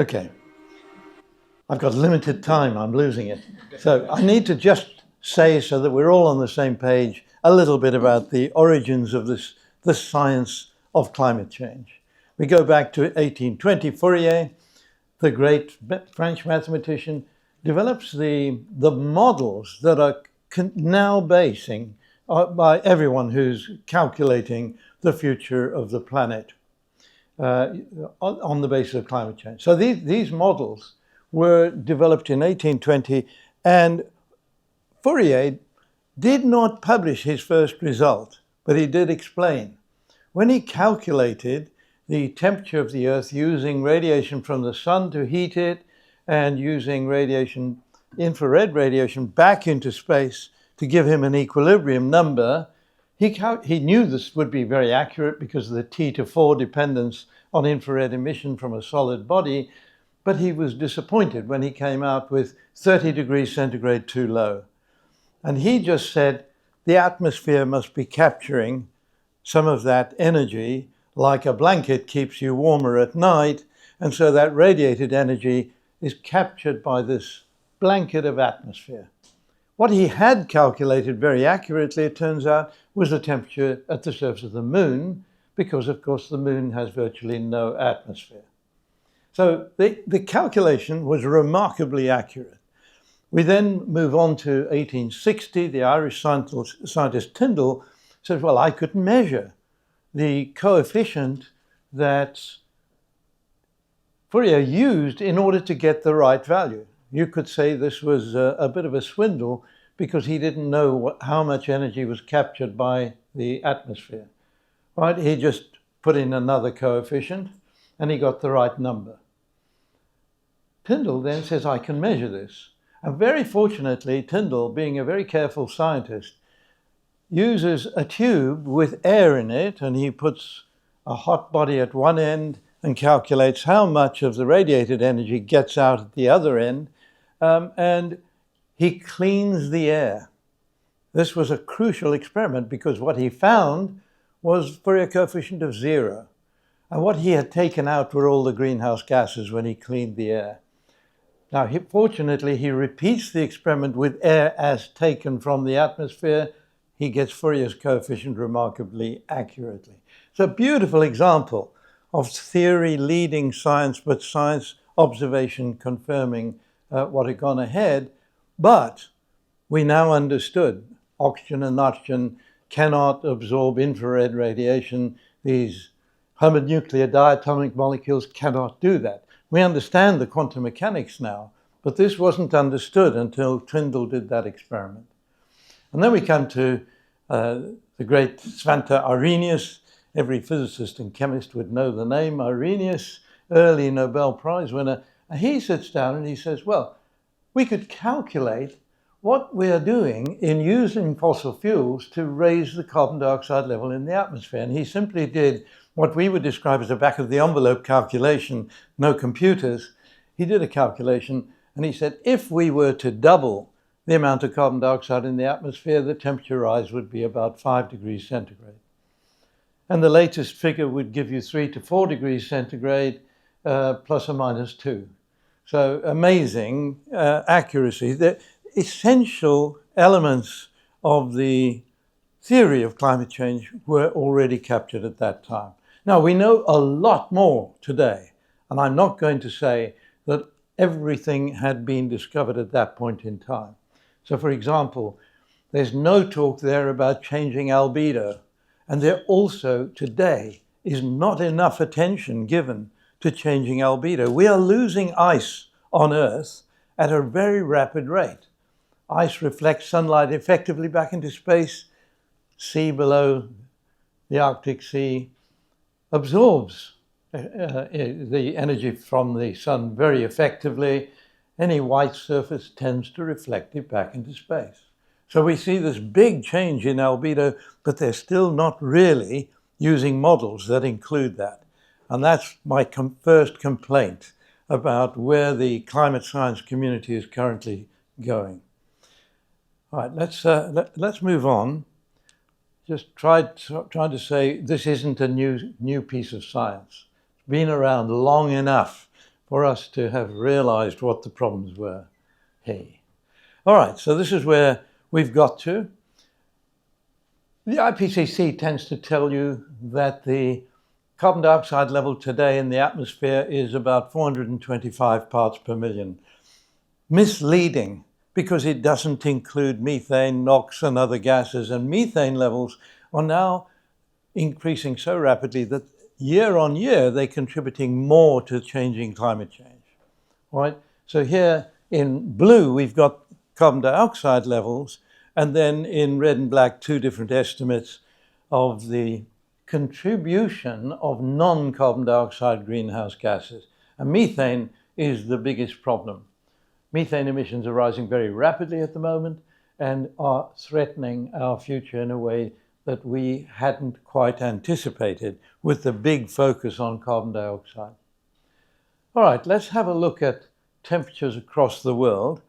Okay, I've got limited time, I'm losing it. So I need to just say, so that we're all on the same page, a little bit about the origins of this science of climate change. We go back to 1820, Fourier, the great French mathematician, develops the models that are now basing by everyone who's calculating the future of the planet on the basis of climate change. So these models were developed in 1820, and Fourier did not publish his first result, but he did explain. When he calculated the temperature of the Earth using radiation from the sun to heat it and using radiation, infrared radiation back into space to give him an equilibrium number, he knew this would be very accurate because of the T/4 dependence on infrared emission from a solid body, but he was disappointed when he came out with 30 degrees centigrade too low. And he just said the atmosphere must be capturing some of that energy, like a blanket keeps you warmer at night, and so that radiated energy is captured by this blanket of atmosphere. What he had calculated very accurately, it turns out, was the temperature at the surface of the moon, because of course the moon has virtually no atmosphere. So the calculation was remarkably accurate. We then move on to 1860. The Irish scientist Tyndall says, well, I could measure the coefficient that Fourier used in order to get the right value. You could say this was a bit of a swindle because he didn't know how much energy was captured by the atmosphere. Right? He just put in another coefficient and he got the right number. Tyndall then says, I can measure this. And very fortunately, Tyndall, being a very careful scientist, uses a tube with air in it, and he puts a hot body at one end and calculates how much of the radiated energy gets out at the other end, and he cleans the air. This was a crucial experiment because what he found was Fourier coefficient of 0. And what he had taken out were all the greenhouse gases when he cleaned the air. Now, fortunately, he repeats the experiment with air as taken from the atmosphere. He gets Fourier's coefficient remarkably accurately. It's a beautiful example of theory leading science, but science observation confirming what had gone ahead. But we now understood oxygen and nitrogen cannot absorb infrared radiation. These homonuclear diatomic molecules cannot do that. We understand the quantum mechanics now, but this wasn't understood until Tyndall did that experiment. And then we come to the great Svante Arrhenius. Every physicist and chemist would know the name Arrhenius, early Nobel Prize winner. And he sits down and he says, well, we could calculate what we are doing in using fossil fuels to raise the carbon dioxide level in the atmosphere. And he simply did what we would describe as a back of the envelope calculation, no computers. He did a calculation and he said, if we were to double the amount of carbon dioxide in the atmosphere, the temperature rise would be about 5 degrees centigrade. And the latest figure would give you 3 to 4 degrees centigrade, plus or minus 2. So amazing accuracy. The essential elements of the theory of climate change were already captured at that time. Now, we know a lot more today, and I'm not going to say that everything had been discovered at that point in time. So, for example, there's no talk there about changing albedo, and there also today is not enough attention given to changing albedo. We are losing ice on Earth at a very rapid rate. Ice reflects sunlight effectively back into space. Sea below the Arctic Sea absorbs the energy from the sun very effectively. Any white surface tends to reflect it back into space. So we see this big change in albedo, but they're still not really using models that include that. And that's my first complaint about where the climate science community is currently going. All right, let's move on. Just trying to say this isn't a new piece of science. It's been around long enough for us to have realized what the problems were. Hey. All right, so this is where we've got to. The IPCC tends to tell you that the carbon dioxide level today in the atmosphere is about 425 parts per million. Misleading, because it doesn't include methane, NOx, and other gases. And methane levels are now increasing so rapidly that year on year they're contributing more to changing climate change. Right? So here in blue we've got carbon dioxide levels, and then in red and black 2 different estimates of the contribution of non-carbon dioxide greenhouse gases. And methane is the biggest problem. Methane emissions are rising very rapidly at the moment and are threatening our future in a way that we hadn't quite anticipated, with the big focus on carbon dioxide. All right, let's have a look at temperatures across the world.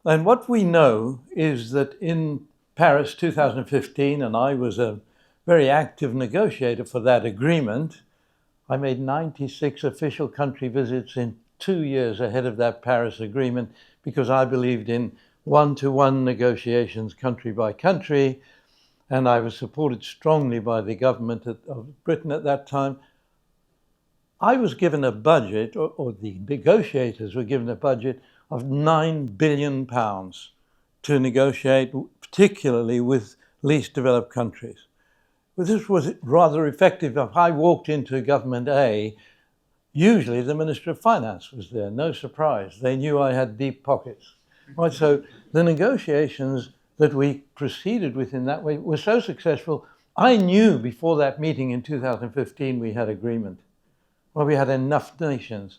And what we know is that in Paris 2015, and I was a very active negotiator for that agreement, I made 96 official country visits in 2 years ahead of that Paris agreement, because I believed in one-to-one negotiations country by country, and I was supported strongly by the government of Britain at that time. I was given a budget, or the negotiators were given a budget of £9 billion to negotiate, particularly with least developed countries. But this was rather effective. If I walked into government A, usually the Minister of Finance was there, no surprise. They knew I had deep pockets. Right, so the negotiations that we proceeded with in that way were so successful, I knew before that meeting in 2015 we had agreement. Well, we had enough nations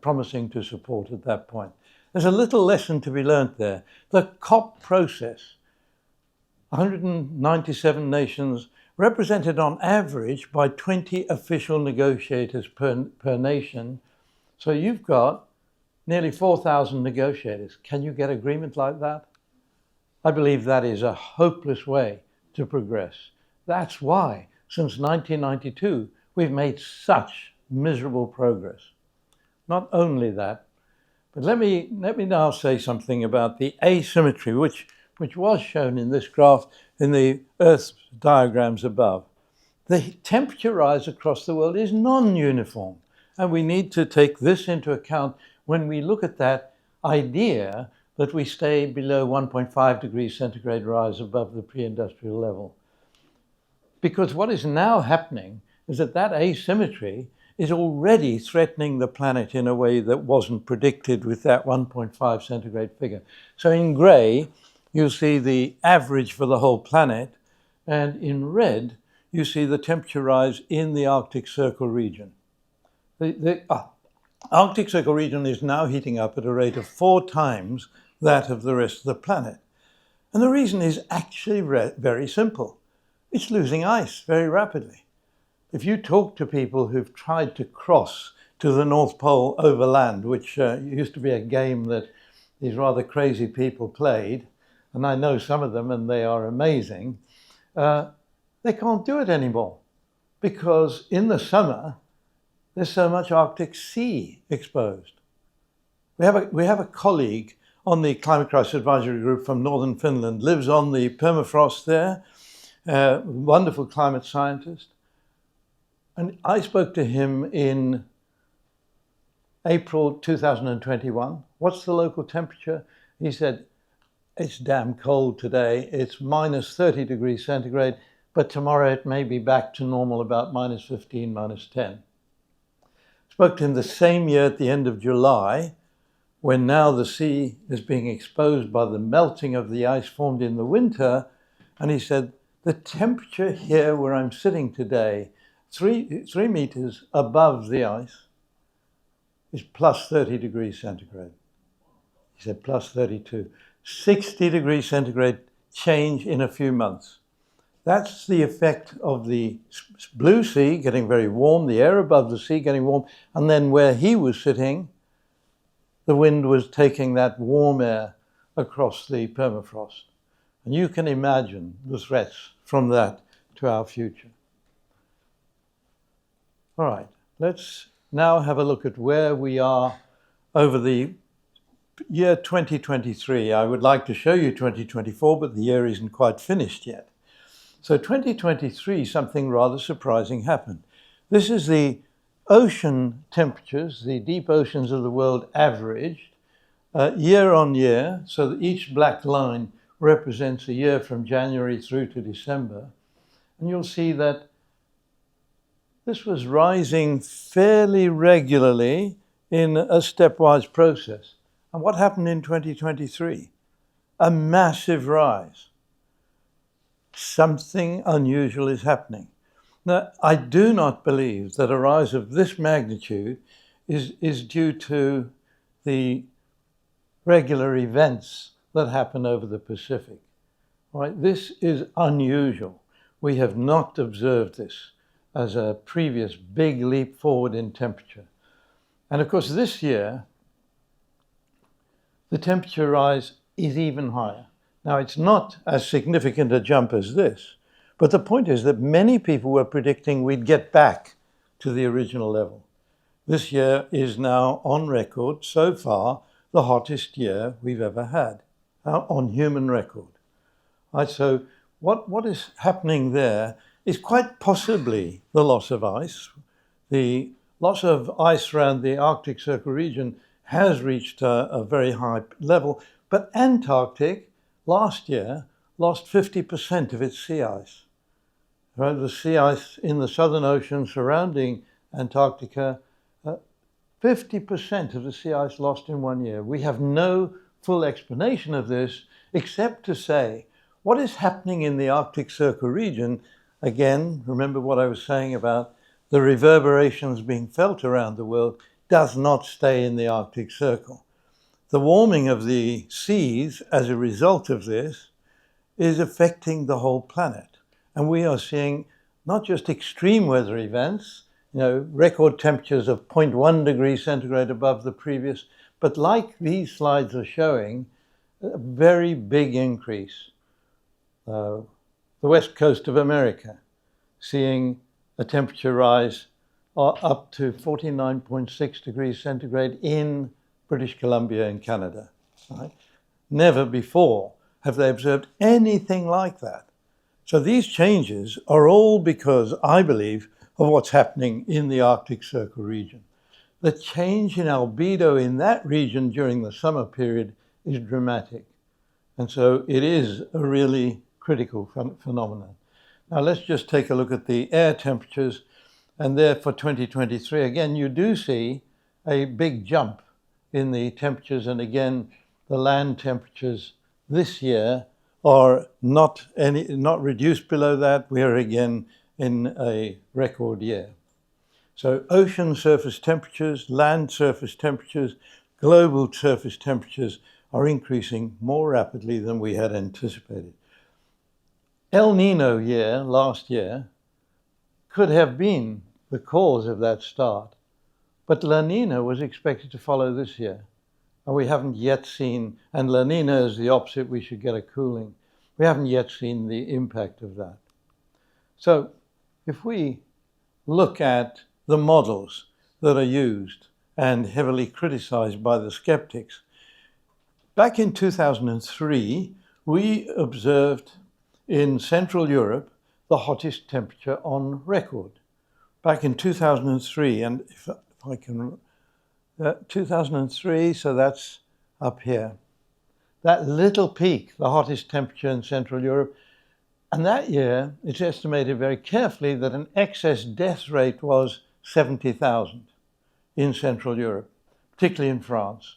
promising to support at that point. There's a little lesson to be learnt there. The COP process, 197 nations, represented on average by 20 official negotiators per nation. So you've got nearly 4,000 negotiators. Can you get agreement like that? I believe that is a hopeless way to progress. That's why, since 1992, we've made such miserable progress. Not only that, but let me now say something about the asymmetry, which was shown in this graph in the Earth diagrams above. The temperature rise across the world is non-uniform, and we need to take this into account when we look at that idea that we stay below 1.5 degrees centigrade rise above the pre-industrial level. Because what is now happening is that asymmetry is already threatening the planet in a way that wasn't predicted with that 1.5 centigrade figure. So in grey, you see the average for the whole planet, and in red, you see the temperature rise in the Arctic Circle region. The Arctic Circle region is now heating up at a rate of 4 times that of the rest of the planet. And the reason is actually very simple. It's losing ice very rapidly. If you talk to people who've tried to cross to the North Pole over land, which used to be a game that these rather crazy people played, and I know some of them and they are amazing, they can't do it anymore because in the summer there's so much Arctic sea exposed. We have a colleague on the Climate Crisis Advisory Group from northern Finland, lives on the permafrost there, wonderful climate scientist. And I spoke to him in April 2021. What's the local temperature? He said, it's damn cold today. It's minus 30 degrees centigrade, but tomorrow it may be back to normal, about minus 15, minus 10. Spoke to him the same year at the end of July, when now the sea is being exposed by the melting of the ice formed in the winter. And he said, the temperature here where I'm sitting today, 3 meters above the ice, is plus 30 degrees centigrade. He said plus 32. 60 degrees centigrade change in a few months. That's the effect of the blue sea getting very warm, the air above the sea getting warm, and then where he was sitting, the wind was taking that warm air across the permafrost. And you can imagine the threats from that to our future. All right, let's now have a look at where we are over the year 2023. I would like to show you 2024, but the year isn't quite finished yet. So 2023, something rather surprising happened. This is the ocean temperatures, the deep oceans of the world averaged year on year, so that each black line represents a year from January through to December. And you'll see that this was rising fairly regularly in a stepwise process. And what happened in 2023? A massive rise. Something unusual is happening. Now, I do not believe that a rise of this magnitude is due to the regular events that happen over the Pacific. Right? This is unusual. We have not observed this as a previous big leap forward in temperature. And of course, this year, the temperature rise is even higher. Now, it's not as significant a jump as this, but the point is that many people were predicting we'd get back to the original level. This year is now on record, so far, the hottest year we've ever had, on human record. Right, so what is happening there is quite possibly the loss of ice. The loss of ice around the Arctic Circle region has reached a very high level, but Antarctic last year lost 50% of its sea ice. Right? The sea ice in the Southern Ocean surrounding Antarctica, 50% of the sea ice lost in 1 year. We have no full explanation of this except to say what is happening in the Arctic Circle region. Again, remember what I was saying about the reverberations being felt around the world does not stay in the Arctic Circle. The warming of the seas as a result of this is affecting the whole planet. And we are seeing not just extreme weather events, record temperatures of 0.1 degrees centigrade above the previous, but like these slides are showing, a very big increase. The west coast of America, seeing a temperature rise up to 49.6 degrees centigrade in British Columbia in Canada. Right? Never before have they observed anything like that. So these changes are all because, I believe, of what's happening in the Arctic Circle region. The change in albedo in that region during the summer period is dramatic. And so it is a really critical phenomenon. Now let's just take a look at the air temperatures. And there for 2023, again, you do see a big jump in the temperatures. And again, the land temperatures this year are not reduced below that. We are again in a record year. So ocean surface temperatures, land surface temperatures, global surface temperatures are increasing more rapidly than we had anticipated. El Nino year, last year, could have been the cause of that start, but La Nina was expected to follow this year. And we haven't yet seen, and La Nina is the opposite, we should get a cooling. We haven't yet seen the impact of that. So if we look at the models that are used and heavily criticized by the skeptics, back in 2003, we observed in Central Europe the hottest temperature on record. Back in 2003, and if I can, 2003, so that's up here. That little peak, the hottest temperature in Central Europe, and that year, it's estimated very carefully that an excess death rate was 70,000 in Central Europe, particularly in France.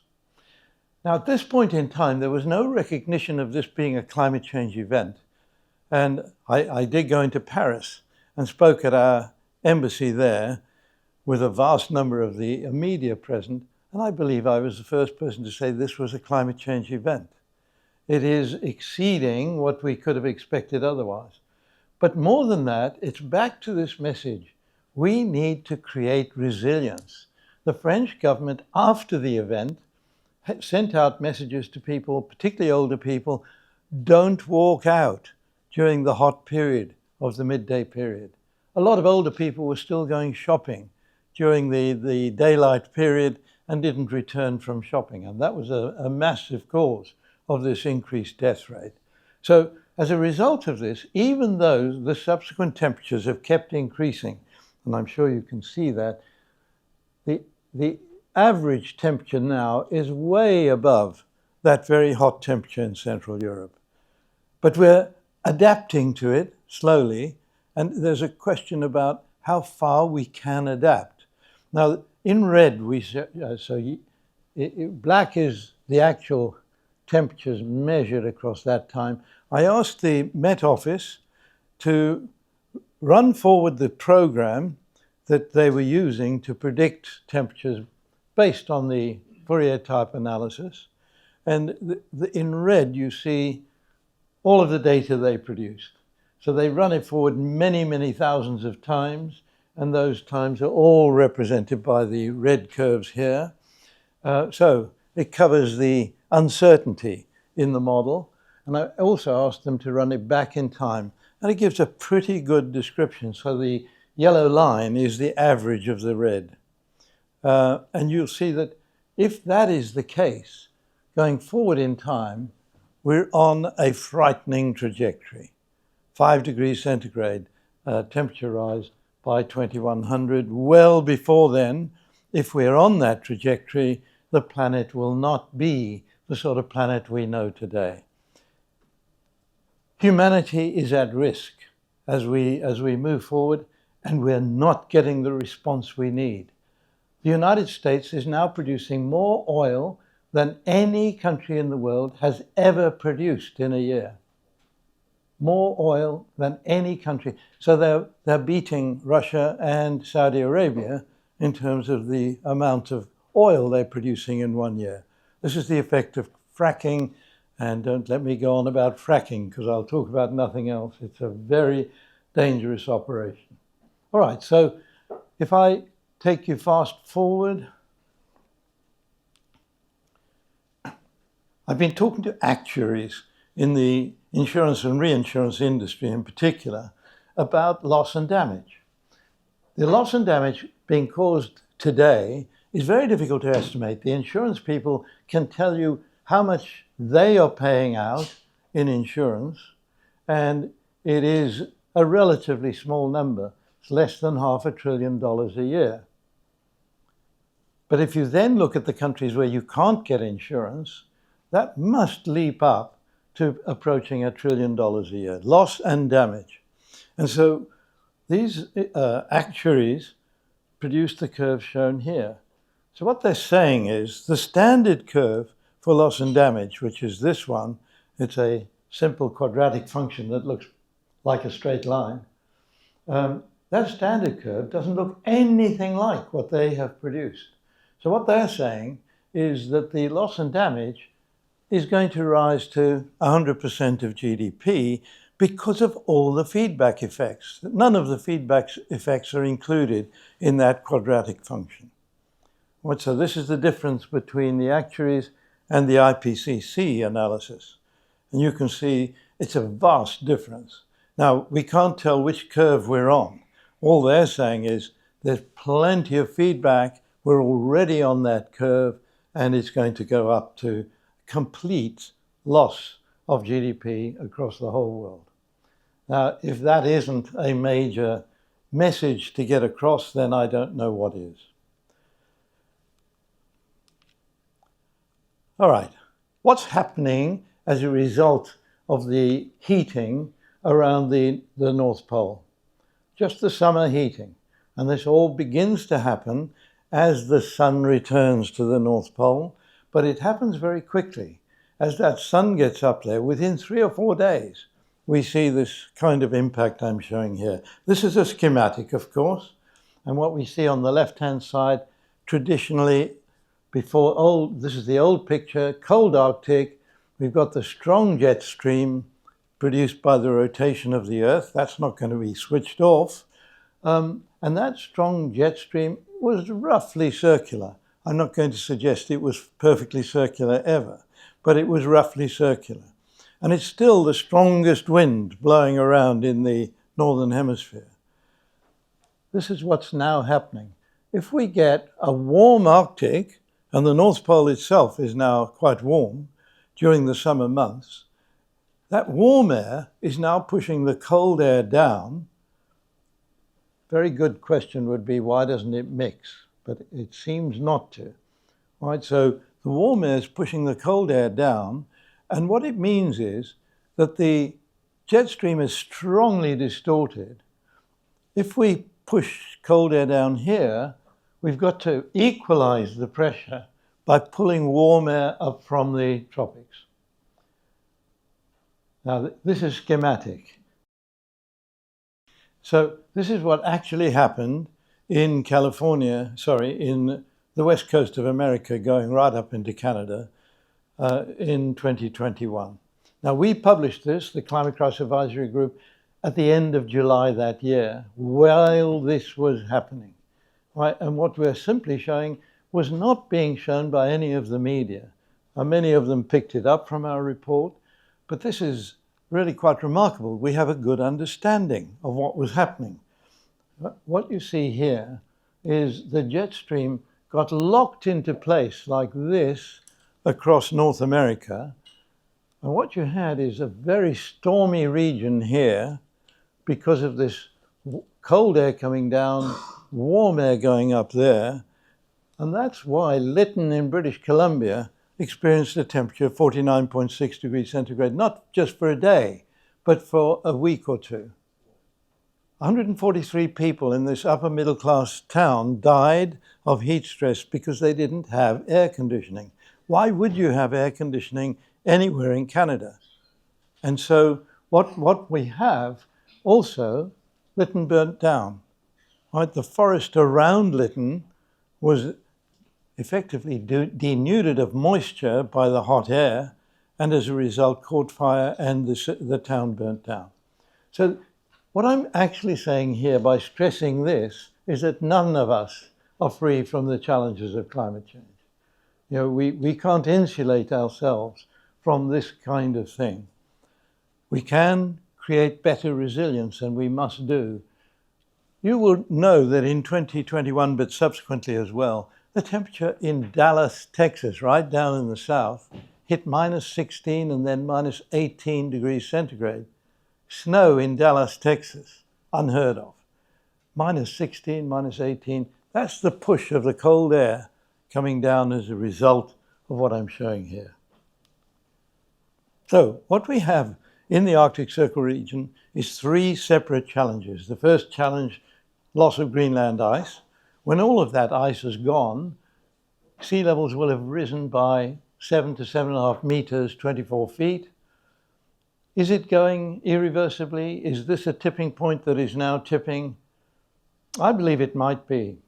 Now, at this point in time, there was no recognition of this being a climate change event. And I did go into Paris and spoke at our embassy there with a vast number of the media present, and I believe I was the first person to say this was a climate change event. It is exceeding what we could have expected otherwise. But more than that, it's back to this message. We need to create resilience. The French government, after the event, sent out messages to people, particularly older people, don't walk out during the hot period of the midday period. A lot of older people were still going shopping during the daylight period, and didn't return from shopping. And that was a massive cause of this increased death rate. So as a result of this, even though the subsequent temperatures have kept increasing, and I'm sure you can see that, the average temperature now is way above that very hot temperature in Central Europe. But we're adapting to it slowly, and there's a question about how far we can adapt. Now, in red, black is the actual temperatures measured across that time. I asked the Met Office to run forward the program that they were using to predict temperatures based on the Fourier type analysis. And in red, you see all of the data they produced. So they run it forward many, many thousands of times, and those times are all represented by the red curves here. So it covers the uncertainty in the model. And I also asked them to run it back in time, and it gives a pretty good description. So the yellow line is the average of the red. And you'll see that if that is the case, going forward in time, we're on a frightening trajectory. 5 degrees centigrade temperature rise by 2100. Well before then, if we're on that trajectory, the planet will not be the sort of planet we know today. Humanity is at risk as we move forward, and we're not getting the response we need. The United States is now producing more oil than any country in the world has ever produced in a year. More oil than any country. So they're beating Russia and Saudi Arabia in terms of the amount of oil they're producing in 1 year. This is the effect of fracking, and don't let me go on about fracking because I'll talk about nothing else. It's a very dangerous operation. All right, so if I take you fast forward, I've been talking to actuaries in the insurance and reinsurance industry in particular about loss and damage. The loss and damage being caused today is very difficult to estimate. The insurance people can tell you how much they are paying out in insurance, and it is a relatively small number. It's less than $500 billion a year. But if you then look at the countries where you can't get insurance, that must leap up to approaching $1 trillion a year, loss and damage. And so these actuaries produced the curve shown here. So what they're saying is the standard curve for loss and damage, which is this one, it's a simple quadratic function that looks like a straight line. That standard curve doesn't look anything like what they have produced. So what they're saying is that the loss and damage is going to rise to 100% of GDP because of all the feedback effects. None of the feedback effects are included in that quadratic function. So this is the difference between the actuaries and the IPCC analysis. And you can see it's a vast difference. Now, we can't tell which curve we're on. All they're saying is there's plenty of feedback. We're already on that curve, and it's going to go up to complete loss of GDP across the whole world. Now, if that isn't a major message to get across, then I don't know what is. All right, what's happening as a result of the heating around the North Pole? Just the summer heating. And this all begins to happen as the sun returns to the North Pole, but it happens very quickly. As that sun gets up there, within 3 or 4 days, we see this kind of impact I'm showing here. This is a schematic, of course, and what we see on the left-hand side, traditionally, this is the old picture, cold Arctic, we've got the strong jet stream produced by the rotation of the Earth. That's not going to be switched off. And that strong jet stream was roughly circular. I'm not going to suggest it was perfectly circular ever, but it was roughly circular. And it's still the strongest wind blowing around in the Northern Hemisphere. This is what's now happening. If we get a warm Arctic And the North Pole itself is now quite warm during the summer months. That warm air is now pushing the cold air down. Very good question would be, why doesn't it mix? But it seems not to. Right? So the warm air is pushing the cold air down, and what it means is that the jet stream is strongly distorted. If we push cold air down here, we've got to equalize the pressure by pulling warm air up from the tropics. Now, this is schematic. So this is what actually happened in California, in the west coast of America, going right up into Canada in 2021. Now, we published this, the Climate Crisis Advisory Group, at the end of July that year, while this was happening. Right? And what we're simply showing was not being shown by any of the media. Many of them picked it up from our report, but this is really quite remarkable. We have a good understanding of what was happening. What you see here is the jet stream got locked into place like this across North America. And what you had is a very stormy region here because of this cold air coming down, warm air going up there. And that's why Lytton in British Columbia experienced a temperature of 49.6 degrees centigrade, not just for a day, but for a week or two. 143 people in this upper middle class town died of heat stress because they didn't have air conditioning. Why would you have air conditioning anywhere in Canada? And so what we have also, Lytton burnt down. Right? The forest around Lytton was effectively denuded of moisture by the hot air, and as a result caught fire and the town burnt down. So what I'm actually saying here by stressing this is that none of us are free from the challenges of climate change. You know, we can't insulate ourselves from this kind of thing. We can create better resilience, and we must do. You will know that in 2021, but subsequently as well, the temperature in Dallas, Texas, right down in the south, hit minus 16 and then minus 18 degrees centigrade. Snow in Dallas, Texas, unheard of. Minus 16, minus 18, that's the push of the cold air coming down as a result of what I'm showing here. So what we have in the Arctic Circle region is three separate challenges. The first challenge, loss of Greenland ice. When all of that ice is gone, sea levels will have risen by 7 to 7.5 meters, 24 feet. Is it going irreversibly? Is this a tipping point that is now tipping? I believe it might be.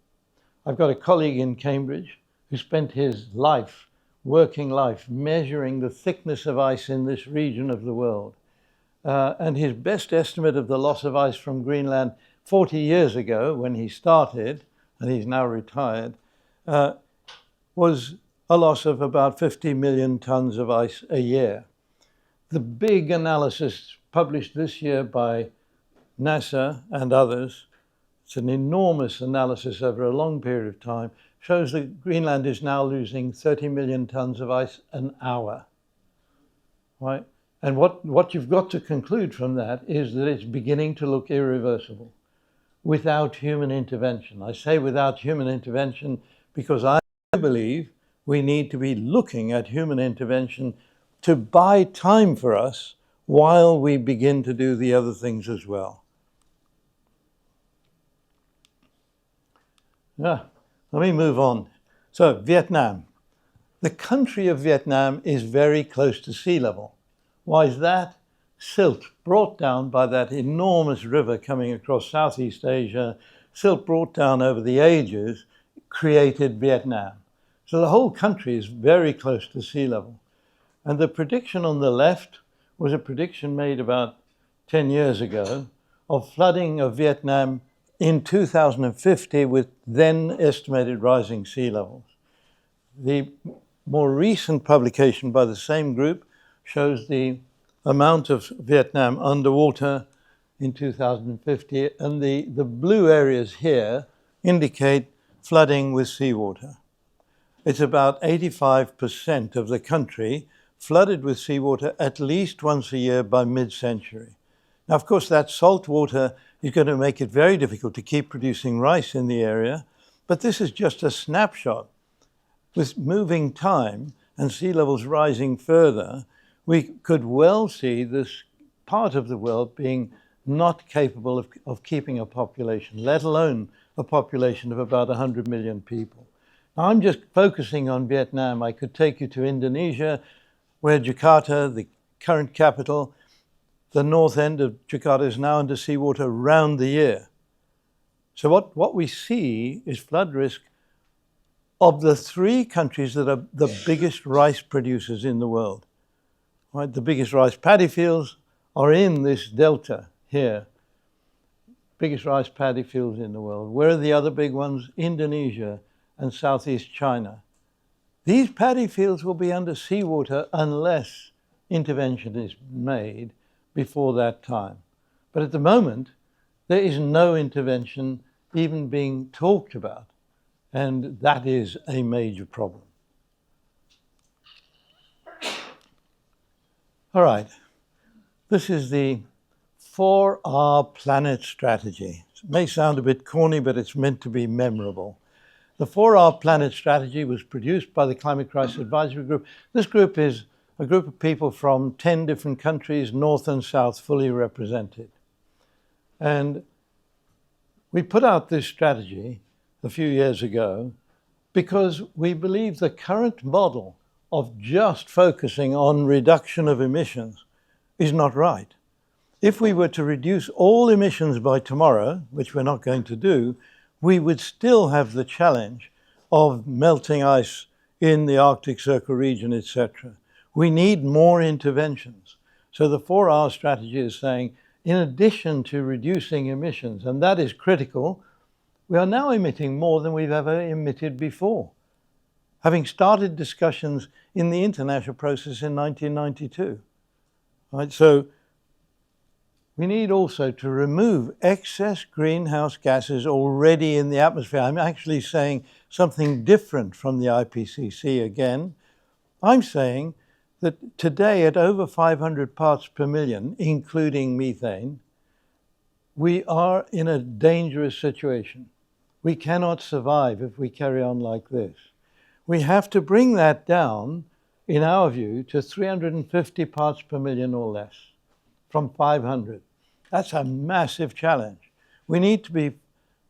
I've got a colleague in Cambridge who spent his life, working life, measuring the thickness of ice in this region of the world. And his best estimate of the loss of ice from Greenland 40 years ago, when he started, and he's now retired, was a loss of about 50 million tons of ice a year. The big analysis published this year by NASA and others, it's an enormous analysis over a long period of time, shows that Greenland is now losing 30 million tons of ice an hour. Right? And what you've got to conclude from that is that it's beginning to look irreversible without human intervention. I say without human intervention because I believe we need to be looking at human intervention to buy time for us while we begin to do the other things as well. Let me move on. So Vietnam. The country of Vietnam is very close to sea level. Why is that? Silt brought down by that enormous river coming across Southeast Asia, silt brought down over the ages, created Vietnam. So the whole country is very close to sea level. And the prediction on the left was a prediction made about 10 years ago of flooding of Vietnam in 2050 with then estimated rising sea levels. The more recent publication by the same group shows the amount of Vietnam underwater in 2050, and the blue areas here indicate flooding with seawater. it's about 85% of the country flooded with seawater at least once a year by mid-century. Now, of course, that salt water is going to make it very difficult to keep producing rice in the area, but this is just a snapshot. With moving time and sea levels rising further, we could well see this part of the world being not capable of keeping a population, let alone a population of about 100 million people. Now, I'm just focusing on Vietnam. I could take you to Indonesia, where Jakarta, the current capital, the north end of Jakarta is now under seawater round the year. So what we see is flood risk of the three countries that are the biggest rice producers in the world. Right? The biggest rice paddy fields are in this delta here. Biggest rice paddy fields in the world. Where are the other big ones? Indonesia and Southeast China. These paddy fields will be under seawater unless intervention is made before that time. But at the moment, there is no intervention even being talked about. And that is a major problem. All right, this is the 4R planet strategy. It may sound a bit corny, but it's meant to be memorable. The 4R planet strategy was produced by the Climate Crisis Advisory Group. This group is a group of people from 10 different countries, north and south, fully represented. And we put out this strategy a few years ago because we believe the current model of just focusing on reduction of emissions is not right. If we were to reduce all emissions by tomorrow, which we're not going to do, we would still have the challenge of melting ice in the Arctic Circle region, etc. We need more interventions. So the 4R strategy is saying, in addition to reducing emissions, and that is critical, we are now emitting more than we've ever emitted before, having started discussions in the international process in 1992. Right? So we need also to remove excess greenhouse gases already in the atmosphere. I'm actually saying something different from the IPCC again. I'm saying that today at over 500 parts per million, including methane, we are in a dangerous situation. We cannot survive if we carry on like this. We have to bring that down, in our view, to 350 parts per million or less, from 500. That's a massive challenge. We need to be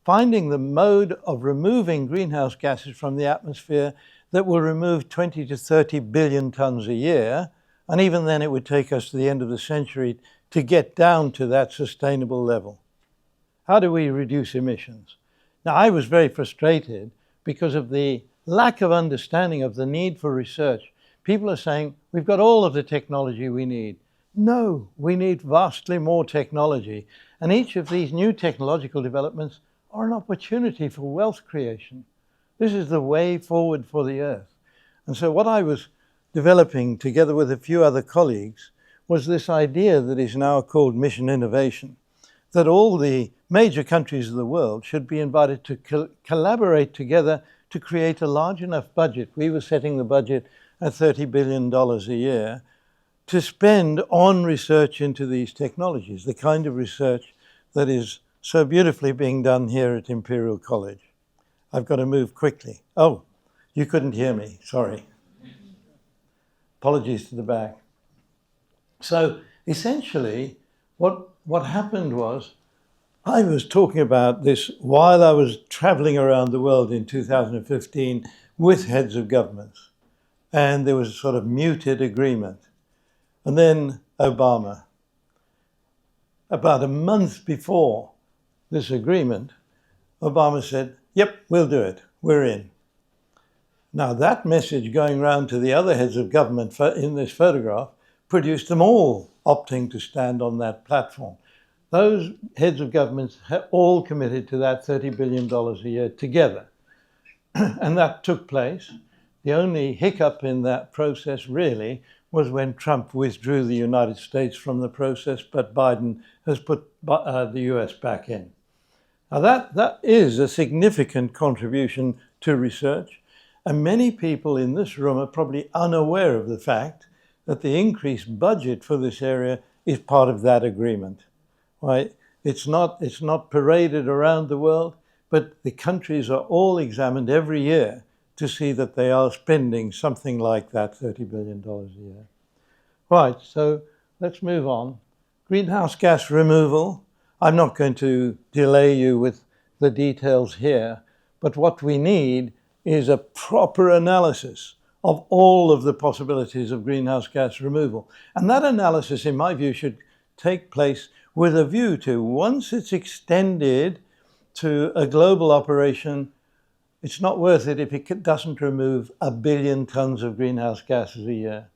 finding the mode of removing greenhouse gases from the atmosphere that will remove 20 to 30 billion tons a year, and even then it would take us to the end of the century to get down to that sustainable level. How do we reduce emissions? Now, I was very frustrated because of the lack of understanding of the need for research. People are saying, we've got all of the technology we need. No, we need vastly more technology. And each of these new technological developments are an opportunity for wealth creation. This is the way forward for the Earth. And so what I was developing together with a few other colleagues was this idea that is now called mission innovation, that all the major countries of the world should be invited to collaborate together to create a large enough budget. We were setting the budget at $30 billion a year to spend on research into these technologies, the kind of research that is so beautifully being done here at Imperial College. I've got to move quickly. Oh, you couldn't hear me, sorry. Apologies to the back. So essentially, what happened was, I was talking about this while I was traveling around the world in 2015 with heads of governments. And there was a sort of muted agreement. And then Obama. About a month before this agreement, Obama said, yep, we'll do it, we're in. Now that message going round to the other heads of government in this photograph produced them all opting to stand on that platform. Those heads of governments have all committed to that $30 billion a year together. And that took place. The only hiccup in that process really was when Trump withdrew the United States from the process, but Biden has put the US back in. Now that is a significant contribution to research. And many people in this room are probably unaware of the fact that the increased budget for this area is part of that agreement. Right? It's not paraded around the world, but the countries are all examined every year to see that they are spending something like that $30 billion a year. Right, so let's move on. Greenhouse gas removal. I'm not going to delay you with the details here, but what we need is a proper analysis of all of the possibilities of greenhouse gas removal. And that analysis, in my view, should take place with a view to, once it's extended to a global operation, it's not worth it if it doesn't remove 1 billion tons of greenhouse gases a year.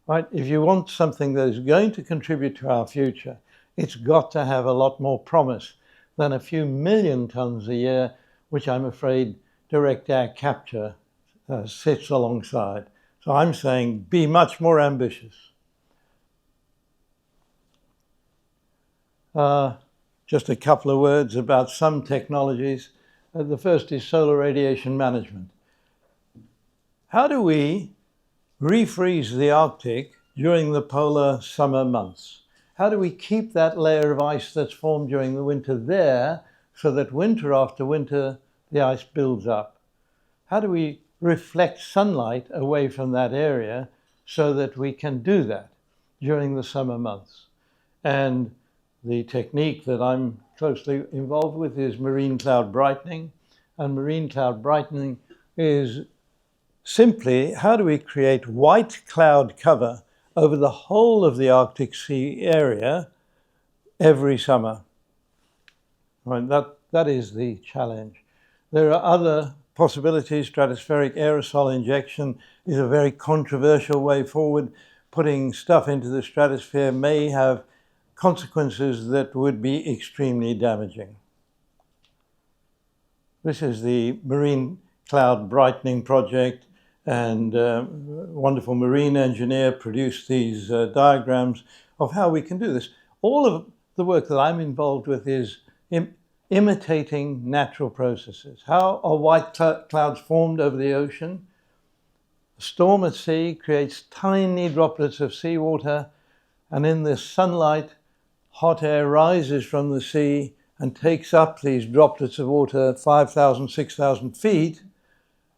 Right? If you want something that is going to contribute to our future, it's got to have a lot more promise than a few million tons a year, which I'm afraid direct air capture sits alongside. So I'm saying be much more ambitious. Just a couple of words about some technologies. The first is solar radiation management. How do we refreeze the Arctic during the polar summer months? How do we keep that layer of ice that's formed during the winter there so that winter after winter the ice builds up? How do we reflect sunlight away from that area so that we can do that during the summer months? And the technique that I'm closely involved with is marine cloud brightening. And marine cloud brightening is simply, how do we create white cloud cover over the whole of the Arctic Sea area every summer? Right, that is the challenge. There are other possibilities. Stratospheric aerosol injection is a very controversial way forward. Putting stuff into the stratosphere may have consequences that would be extremely damaging. This is the Marine Cloud Brightening Project, and a wonderful marine engineer produced these diagrams of how we can do this. All of the work that I'm involved with is imitating natural processes. How are white clouds formed over the ocean? A storm at sea creates tiny droplets of seawater, and in the sunlight, hot air rises from the sea and takes up these droplets of water 5,000, 6,000 feet.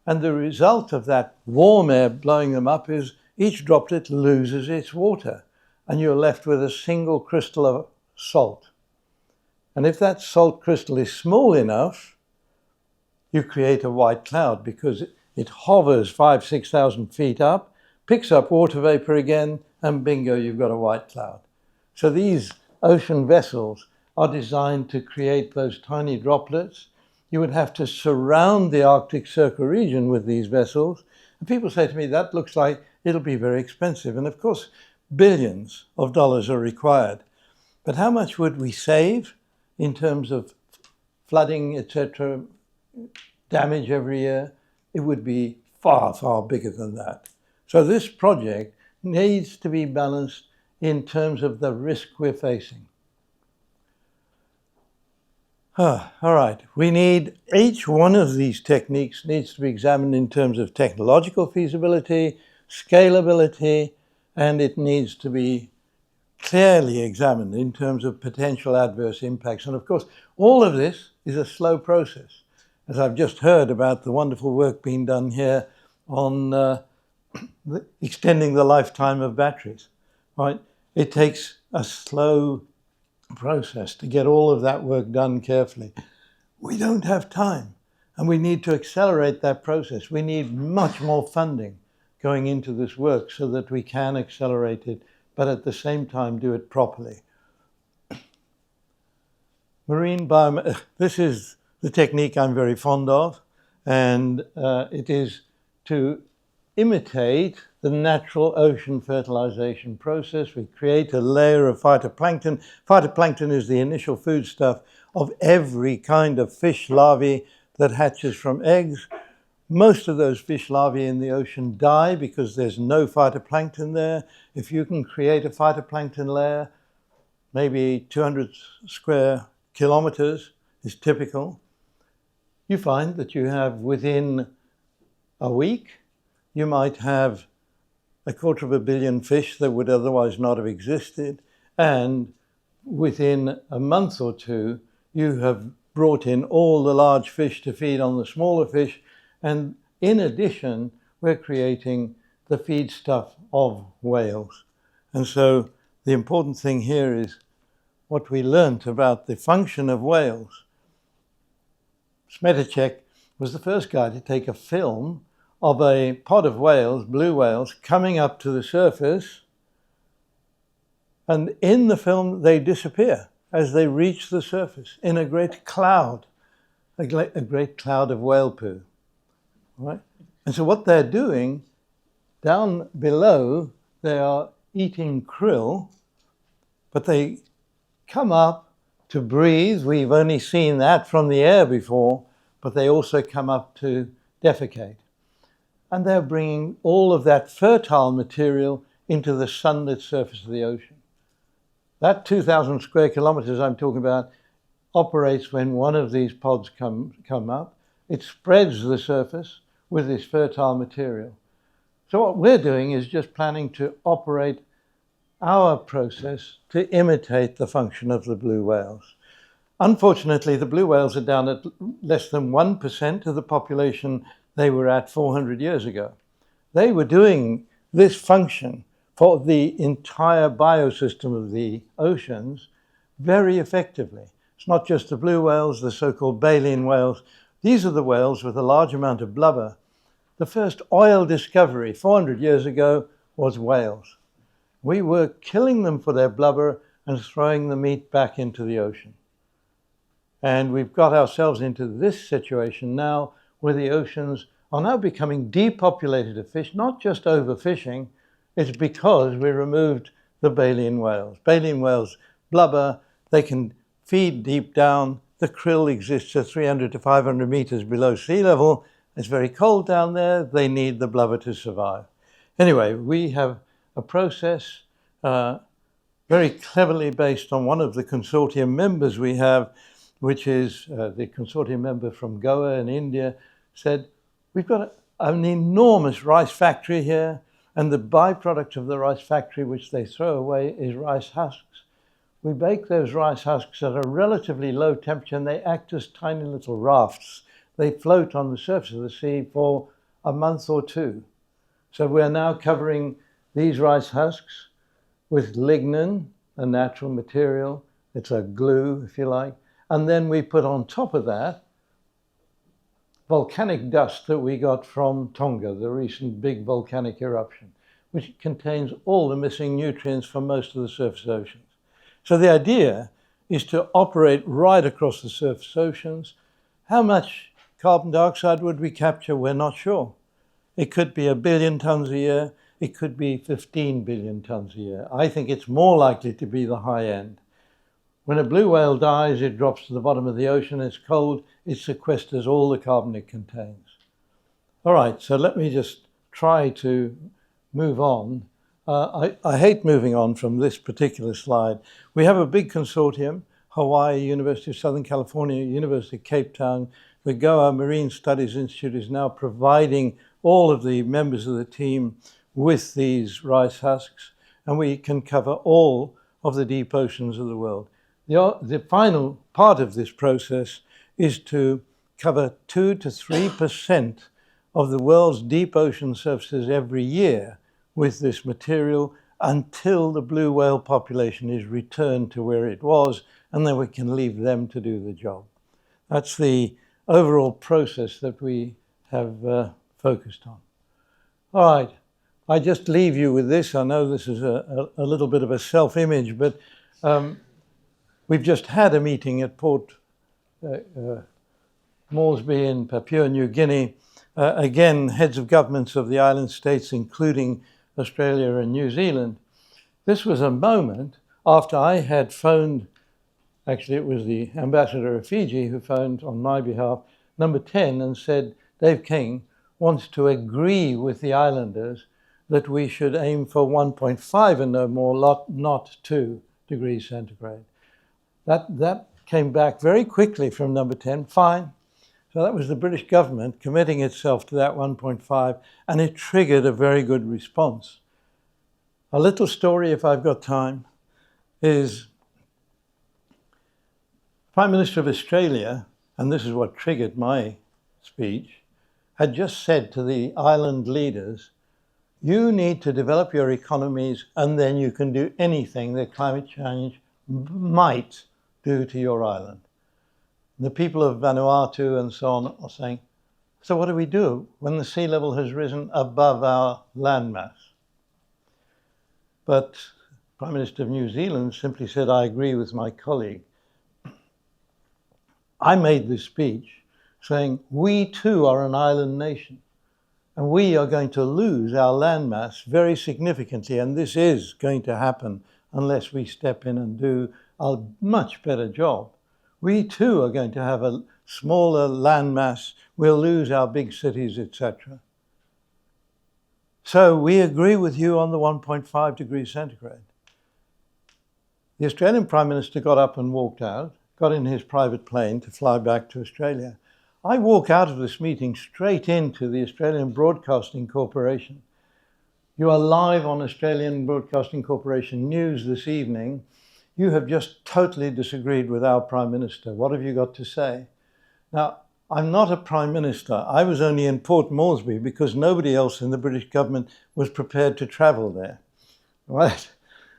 And the result of that warm air blowing them up is each droplet loses its water, and you're left with a single crystal of salt. And if that salt crystal is small enough, you create a white cloud because it hovers 5,000, 6,000 feet up, picks up water vapor again, and bingo, you've got a white cloud. So these ocean vessels are designed to create those tiny droplets. You would have to surround the Arctic Circle region with these vessels. And people say to me, that looks like it'll be very expensive. And of course, billions of dollars are required. But how much would we save in terms of flooding, etc., damage every year? It would be far, far bigger than that. So this project needs to be balanced in terms of the risk we're facing. All right, each one of these techniques needs to be examined in terms of technological feasibility, scalability, and it needs to be clearly examined in terms of potential adverse impacts. And of course, all of this is a slow process. As I've just heard about the wonderful work being done here on extending the lifetime of batteries, right? It takes a slow process to get all of that work done carefully. We don't have time, and we need to accelerate that process. We need much more funding going into this work so that we can accelerate it, but at the same time do it properly. Marine biomass, this is the technique I'm very fond of, and it is to imitate the natural ocean fertilization process. We create a layer of phytoplankton. Phytoplankton is the initial foodstuff of every kind of fish larvae that hatches from eggs. Most of those fish larvae in the ocean die because there's no phytoplankton there. If you can create a phytoplankton layer, maybe 200 square kilometers is typical, you find that you have within a week, you might have 250 million fish that would otherwise not have existed, and within a month or two, you have brought in all the large fish to feed on the smaller fish, and in addition, we're creating the feedstuff of whales. And so the important thing here is what we learnt about the function of whales. Smetacek was the first guy to take a film of a pod of whales, blue whales, coming up to the surface, and in the film they disappear as they reach the surface in a great cloud, a great cloud of whale poo. Right? And so what they're doing, down below, they are eating krill, but they come up to breathe. We've only seen that from the air before, but they also come up to defecate. And they're bringing all of that fertile material into the sunlit surface of the ocean. That 2,000 square kilometers I'm talking about operates when one of these pods come up. It spreads the surface with this fertile material. So what we're doing is just planning to operate our process to imitate the function of the blue whales. Unfortunately, the blue whales are down at less than 1% of the population they were at 400 years ago. They were doing this function for the entire biosystem of the oceans very effectively. It's not just the blue whales, the so-called baleen whales. These are the whales with a large amount of blubber. The first oil discovery 400 years ago was whales. We were killing them for their blubber and throwing the meat back into the ocean. And we've got ourselves into this situation now where the oceans are now becoming depopulated of fish, not just overfishing, it's because we removed the baleen whales. Baleen whales blubber, they can feed deep down. The krill exists at 300 to 500 meters below sea level. It's very cold down there. They need the blubber to survive. Anyway, we have a process very cleverly based on one of the consortium members we have, which is the consortium member from Goa in India, said, we've got an enormous rice factory here, and the byproduct of the rice factory, which they throw away, is rice husks. We bake those rice husks at a relatively low temperature, and they act as tiny little rafts. They float on the surface of the sea for a month or two. So we're now covering these rice husks with lignin, a natural material. It's a glue, if you like. And then we put on top of that volcanic dust that we got from Tonga, the recent big volcanic eruption, which contains all the missing nutrients from most of the surface oceans. So the idea is to operate right across the surface oceans. How much carbon dioxide would we capture? We're not sure. It could be 1 billion tons a year. It could be 15 billion tons a year. I think it's more likely to be the high end. When a blue whale dies, it drops to the bottom of the ocean. It's cold. It sequesters all the carbon it contains. All right, so let me just try to move on. I hate moving on from this particular slide. We have a big consortium, Hawaii, University of Southern California, University of Cape Town. The Goa Marine Studies Institute is now providing all of the members of the team with these rice husks, and we can cover all of the deep oceans of the world. The final part of this process is to cover 2 to 3% of the world's deep ocean surfaces every year with this material until the blue whale population is returned to where it was, and then we can leave them to do the job. That's the overall process that we have focused on. All right, I just leave you with this. I know this is a little bit of a self-image, but we've just had a meeting at Port Moresby in Papua New Guinea. Again, heads of governments of the island states, including Australia and New Zealand. This was a moment after I had phoned, actually it was the ambassador of Fiji who phoned on my behalf, number 10, and said, Dave King wants to agree with the islanders that we should aim for 1.5 and no more, not 2 degrees centigrade. That came back very quickly from number 10, fine. So that was the British government committing itself to that 1.5, and it triggered a very good response. A little story, if I've got time, is Prime Minister of Australia, and this is what triggered my speech, had just said to the island leaders, you need to develop your economies and then you can do anything that climate change might do to your island. The people of Vanuatu and so on are saying, so what do we do when the sea level has risen above our landmass? But Prime Minister of New Zealand simply said, I agree with my colleague. I made this speech saying, we too are an island nation and we are going to lose our landmass very significantly, and this is going to happen unless we step in and do a much better job. We too are going to have a smaller landmass, we'll lose our big cities, etc. So we agree with you on the 1.5 degrees centigrade. The Australian Prime Minister got up and walked out, got in his private plane to fly back to Australia. I walk out of this meeting straight into the Australian Broadcasting Corporation. You are live on Australian Broadcasting Corporation News this evening. You have just totally disagreed with our Prime Minister. What have you got to say? Now, I'm not a Prime Minister. I was only in Port Moresby because nobody else in the British government was prepared to travel there, right?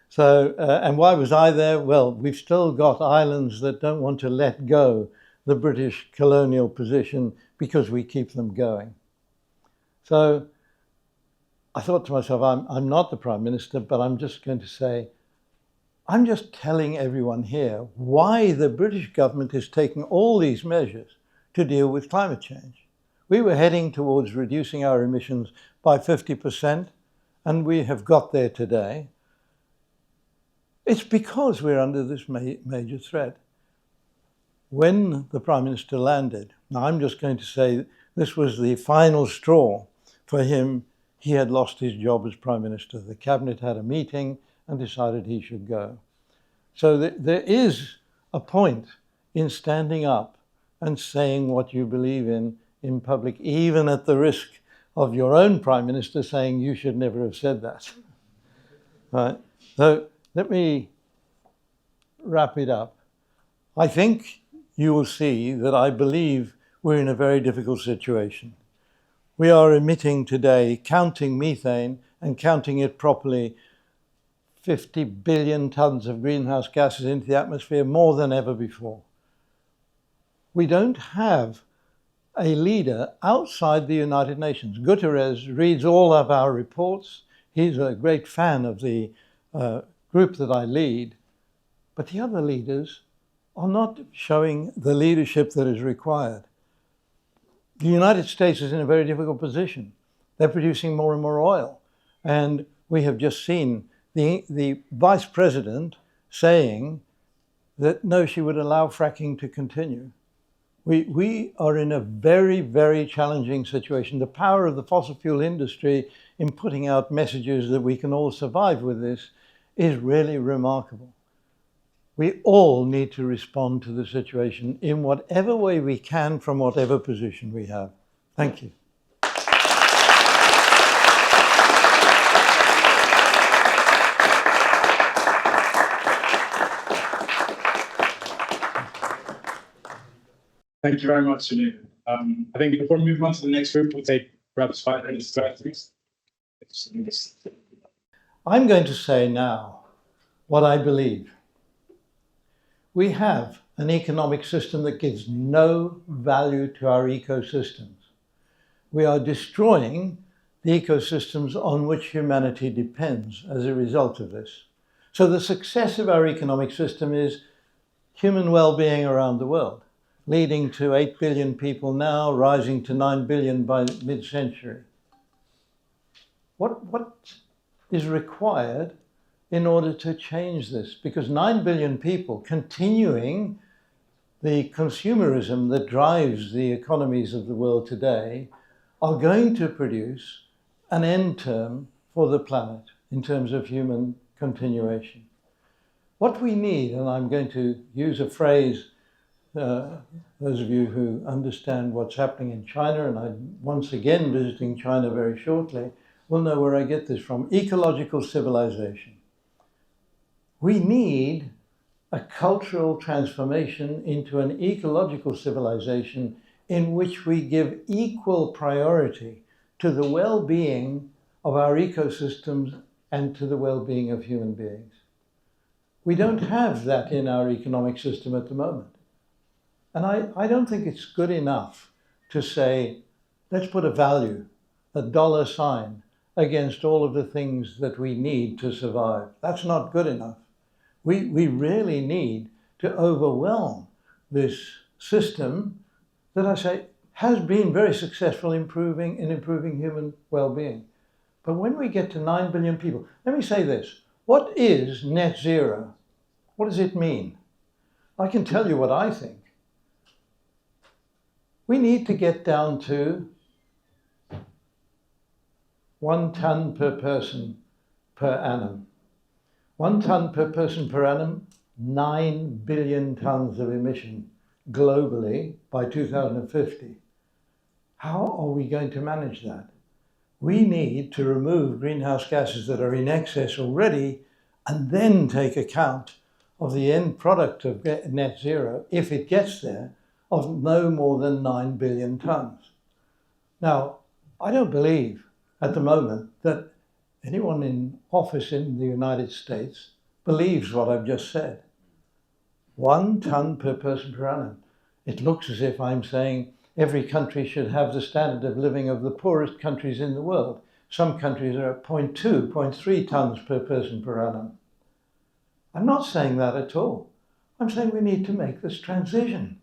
So, and why was I there? Well, we've still got islands that don't want to let go the British colonial position because we keep them going. So I thought to myself, I'm not the Prime Minister, but I'm just going to say, I'm just telling everyone here why the British government is taking all these measures to deal with climate change. We were heading towards reducing our emissions by 50%, and we have got there today. It's because we're under this major threat. When the Prime Minister landed, now I'm just going to say this was the final straw for him. He had lost his job as Prime Minister. The Cabinet had a meeting and decided he should go. So there is a point in standing up and saying what you believe in public, even at the risk of your own Prime Minister saying you should never have said that. Right? So let me wrap it up. I think you will see that I believe we're in a very difficult situation. We are emitting today, counting methane and counting it properly, 50 billion tons of greenhouse gases into the atmosphere, more than ever before. We don't have a leader outside the United Nations. Guterres reads all of our reports. He's a great fan of the group that I lead. But the other leaders are not showing the leadership that is required. The United States is in a very difficult position. They're producing more and more oil. And we have just seen the Vice President saying that no, she would allow fracking to continue. We are in a very, very challenging situation. The power of the fossil fuel industry in putting out messages that we can all survive with this is really remarkable. We all need to respond to the situation in whatever way we can from whatever position we have. Thank you. Thank you very much, Sunil. I think before we move on to the next group, we'll take perhaps 5 minutes to answers. I'm going to say now what I believe. We have an economic system that gives no value to our ecosystems. We are destroying the ecosystems on which humanity depends as a result of this. So the success of our economic system is human well-being around the world, leading to 8 billion people now, rising to 9 billion by mid-century. What is required in order to change this? Because 9 billion people continuing the consumerism that drives the economies of the world today are going to produce an end term for the planet in terms of human continuation. What we need, and I'm going to use a phrase those of you who understand what's happening in China, and I'm once again visiting China very shortly, will know where I get this from. Ecological civilization. We need a cultural transformation into an ecological civilization in which we give equal priority to the well-being of our ecosystems and to the well-being of human beings. We don't have that in our economic system at the moment. And I don't think it's good enough to say, let's put a value, a dollar sign, against all of the things that we need to survive. That's not good enough. We really need to overwhelm this system that I say has been very successful in improving human well-being. But when we get to 9 billion people, let me say this. What is net zero? What does it mean? I can tell you what I think. We need to get down to 1 ton per person per annum. 1 ton per person per annum, 9 billion tons of emission globally by 2050. How are we going to manage that? We need to remove greenhouse gases that are in excess already and then take account of the end product of net zero, if it gets there, of no more than 9 billion tons. Now, I don't believe at the moment that anyone in office in the United States believes what I've just said. 1 ton per person per annum. It looks as if I'm saying every country should have the standard of living of the poorest countries in the world. Some countries are at 0.2, 0.3 tons per person per annum. I'm not saying that at all. I'm saying we need to make this transition.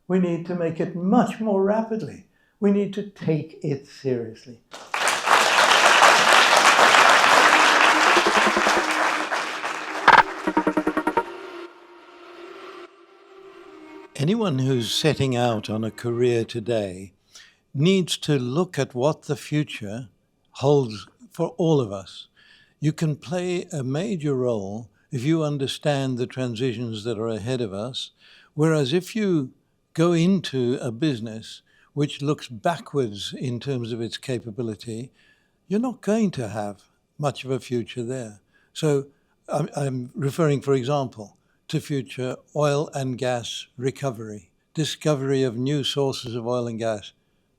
We need to make it much more rapidly. We need to take it seriously. Anyone who's setting out on a career today needs to look at what the future holds for all of us. You can play a major role if you understand the transitions that are ahead of us, whereas if you go into a business which looks backwards in terms of its capability, you're not going to have much of a future there. So I'm referring, for example, to future oil and gas recovery, discovery of new sources of oil and gas.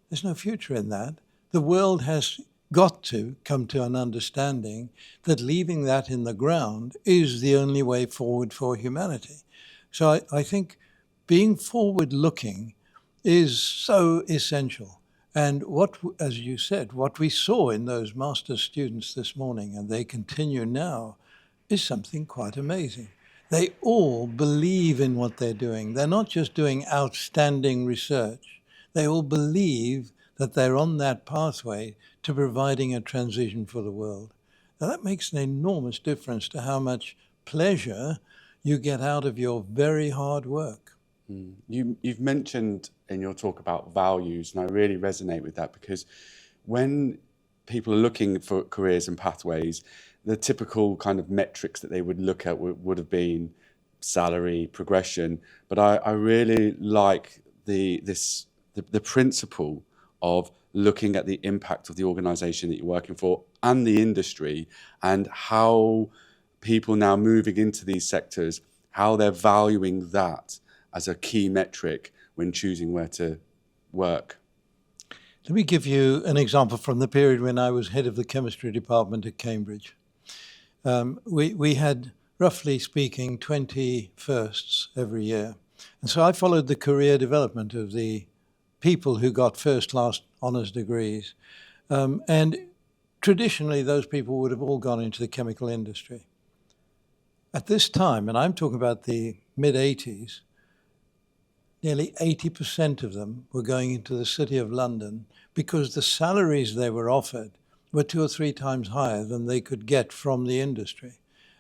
There's no future in that. The world has got to come to an understanding that leaving that in the ground is the only way forward for humanity. So I think being forward-looking is so essential. And what, as you said, what we saw in those master's students this morning, and they continue now, is something quite amazing. They all believe in what they're doing. They're not just doing outstanding research. They all believe that they're on that pathway to providing a transition for the world. Now that makes an enormous difference to how much pleasure you get out of your very hard work. You've mentioned in your talk about values, and I really resonate with that, because when people are looking for careers and pathways, the typical kind of metrics that they would look at would have been salary, progression. But I really like the principle of looking at the impact of the organization that you're working for and the industry, and how people now moving into these sectors, how they're valuing that as a key metric when choosing where to work. Let me give you an example from the period when I was head of the chemistry department at Cambridge. We had, roughly speaking, 20 firsts every year. And so I followed the career development of the people who got first-class honours degrees. And traditionally, those people would have all gone into the chemical industry. At this time, and I'm talking about the mid-80s, nearly 80% of them were going into the City of London because the salaries they were offered were 2 or 3 times higher than they could get from the industry.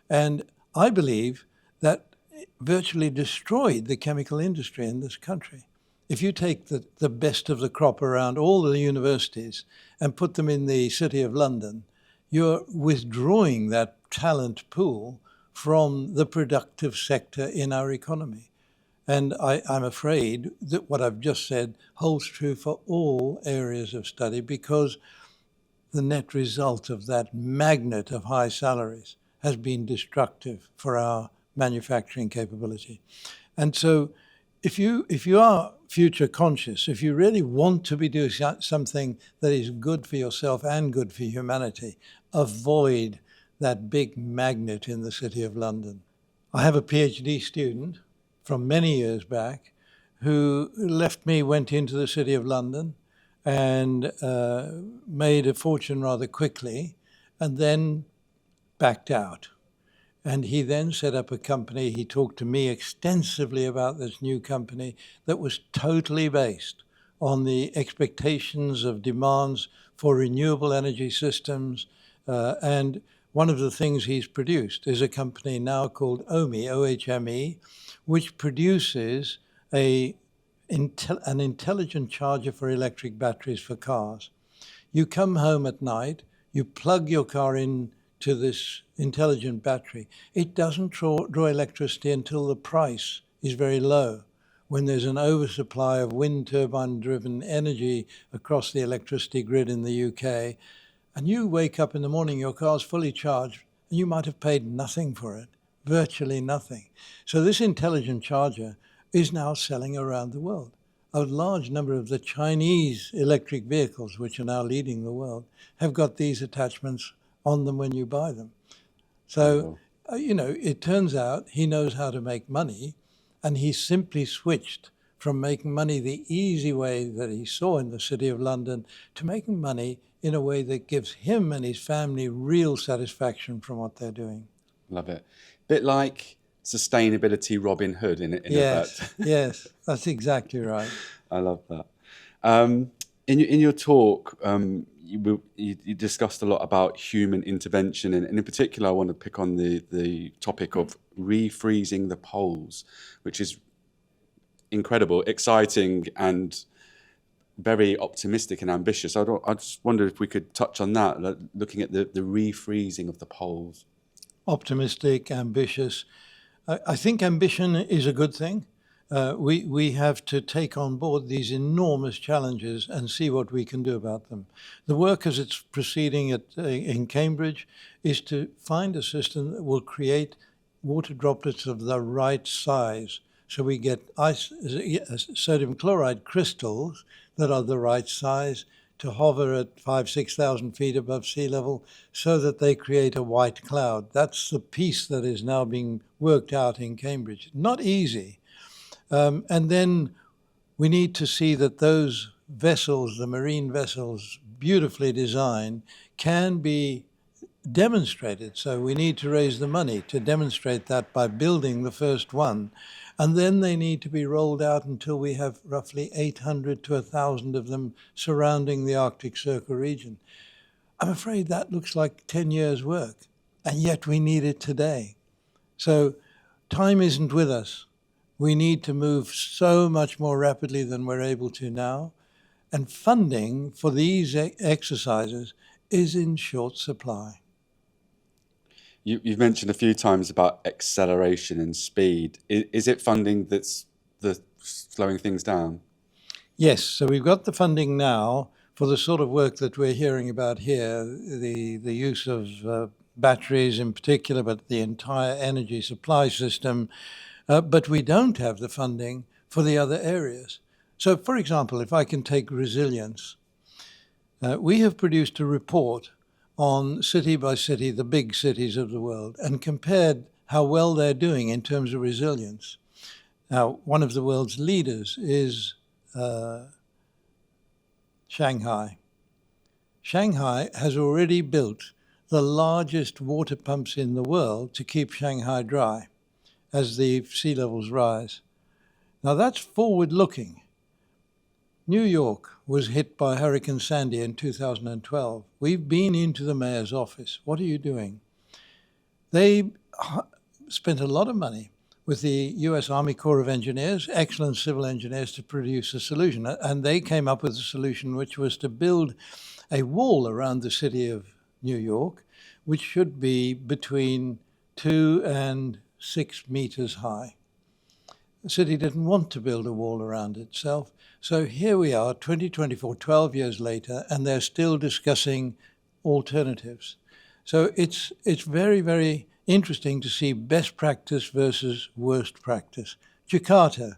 And I believe that virtually destroyed the chemical industry in this country. If you take the best of the crop around all the universities and put them in the City of London, you're withdrawing that talent pool from the productive sector in our economy. And I'm afraid that what I've just said holds true for all areas of study, because the net result of that magnet of high salaries has been destructive for our manufacturing capability. And so if you are future conscious, if you really want to be doing something that is good for yourself and good for humanity, avoid that big magnet in the City of London. I have a PhD student from many years back who left me, went into the City of London, and made a fortune rather quickly, and then backed out. And he then set up a company. He talked to me extensively about this new company that was totally based on the expectations of demands for renewable energy systems. And one of the things he's produced is a company now called OHME, OHME, which produces an intelligent charger for electric batteries for cars. You come home at night, you plug your car in to this intelligent battery. It doesn't draw electricity until the price is very low, when there's an oversupply of wind turbine-driven energy across the electricity grid in the UK. And you wake up in the morning, your car's fully charged, and you might have paid nothing for it, virtually nothing. So this intelligent charger is now selling around the world. A large number of the Chinese electric vehicles, which are now leading the world, have got these attachments on them when you buy them. So, it turns out he knows how to make money, and he simply switched from making money the easy way that he saw in the City of London to making money in a way that gives him and his family real satisfaction from what they're doing. Love it. Bit like sustainability Robin Hood in Yes, effect. yes, that's exactly right. I love that. In your talk, you discussed a lot about human intervention, and in particular, I want to pick on the topic of refreezing the poles, which is incredible, exciting, and very optimistic and ambitious. I just wonder if we could touch on that, looking at the refreezing of the poles. Optimistic, ambitious. I think ambition is a good thing. We have to take on board these enormous challenges and see what we can do about them. The work as it's proceeding in Cambridge is to find a system that will create water droplets of the right size. So we get sodium chloride crystals that are the right size to hover at 5,000–6,000 feet above sea level, so that they create a white cloud. That's the piece that is now being worked out in Cambridge. Not easy. And then we need to see that those vessels, the marine vessels, beautifully designed, can be demonstrated. So we need to raise the money to demonstrate that by building the first one. And then they need to be rolled out until we have roughly 800 to 1,000 of them surrounding the Arctic Circle region. I'm afraid that looks like 10 years' work, and yet we need it today. So time isn't with us. We need to move so much more rapidly than we're able to now. And funding for these exercises is in short supply. You've mentioned a few times about acceleration and speed. Is it funding that's slowing things down? Yes, so we've got the funding now for the sort of work that we're hearing about here, the use of batteries in particular, but the entire energy supply system. But we don't have the funding for the other areas. So, for example, if I can take resilience, we have produced a report on city by city, the big cities of the world, and compared how well they're doing in terms of resilience. Now, one of the world's leaders is Shanghai. Shanghai has already built the largest water pumps in the world to keep Shanghai dry as the sea levels rise. Now that's forward-looking. New York was hit by Hurricane Sandy in 2012. We've been into the mayor's office. What are you doing? They spent a lot of money with the US Army Corps of Engineers, excellent civil engineers, to produce a solution. And they came up with a solution which was to build a wall around the city of New York, which should be between 2 and 6 meters high. The city didn't want to build a wall around itself. So here we are, 2024, 12 years later, and they're still discussing alternatives. So it's very, very interesting to see best practice versus worst practice. Jakarta,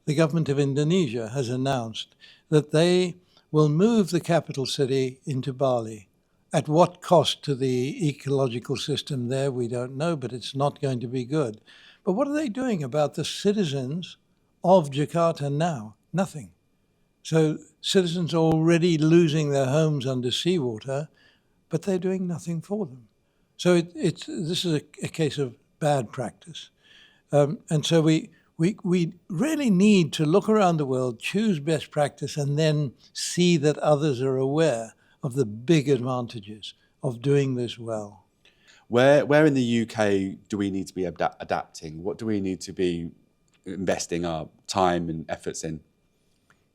the government of Indonesia has announced that they will move the capital city into Bali. At what cost to the ecological system there, we don't know, but it's not going to be good. But what are they doing about the citizens of Jakarta now? Nothing. So citizens are already losing their homes under seawater, but they're doing nothing for them. So this is a case of bad practice. And so we really need to look around the world, choose best practice, and then see that others are aware of the big advantages of doing this well. Where in the UK do we need to be adapting? What do we need to be investing our time and efforts in?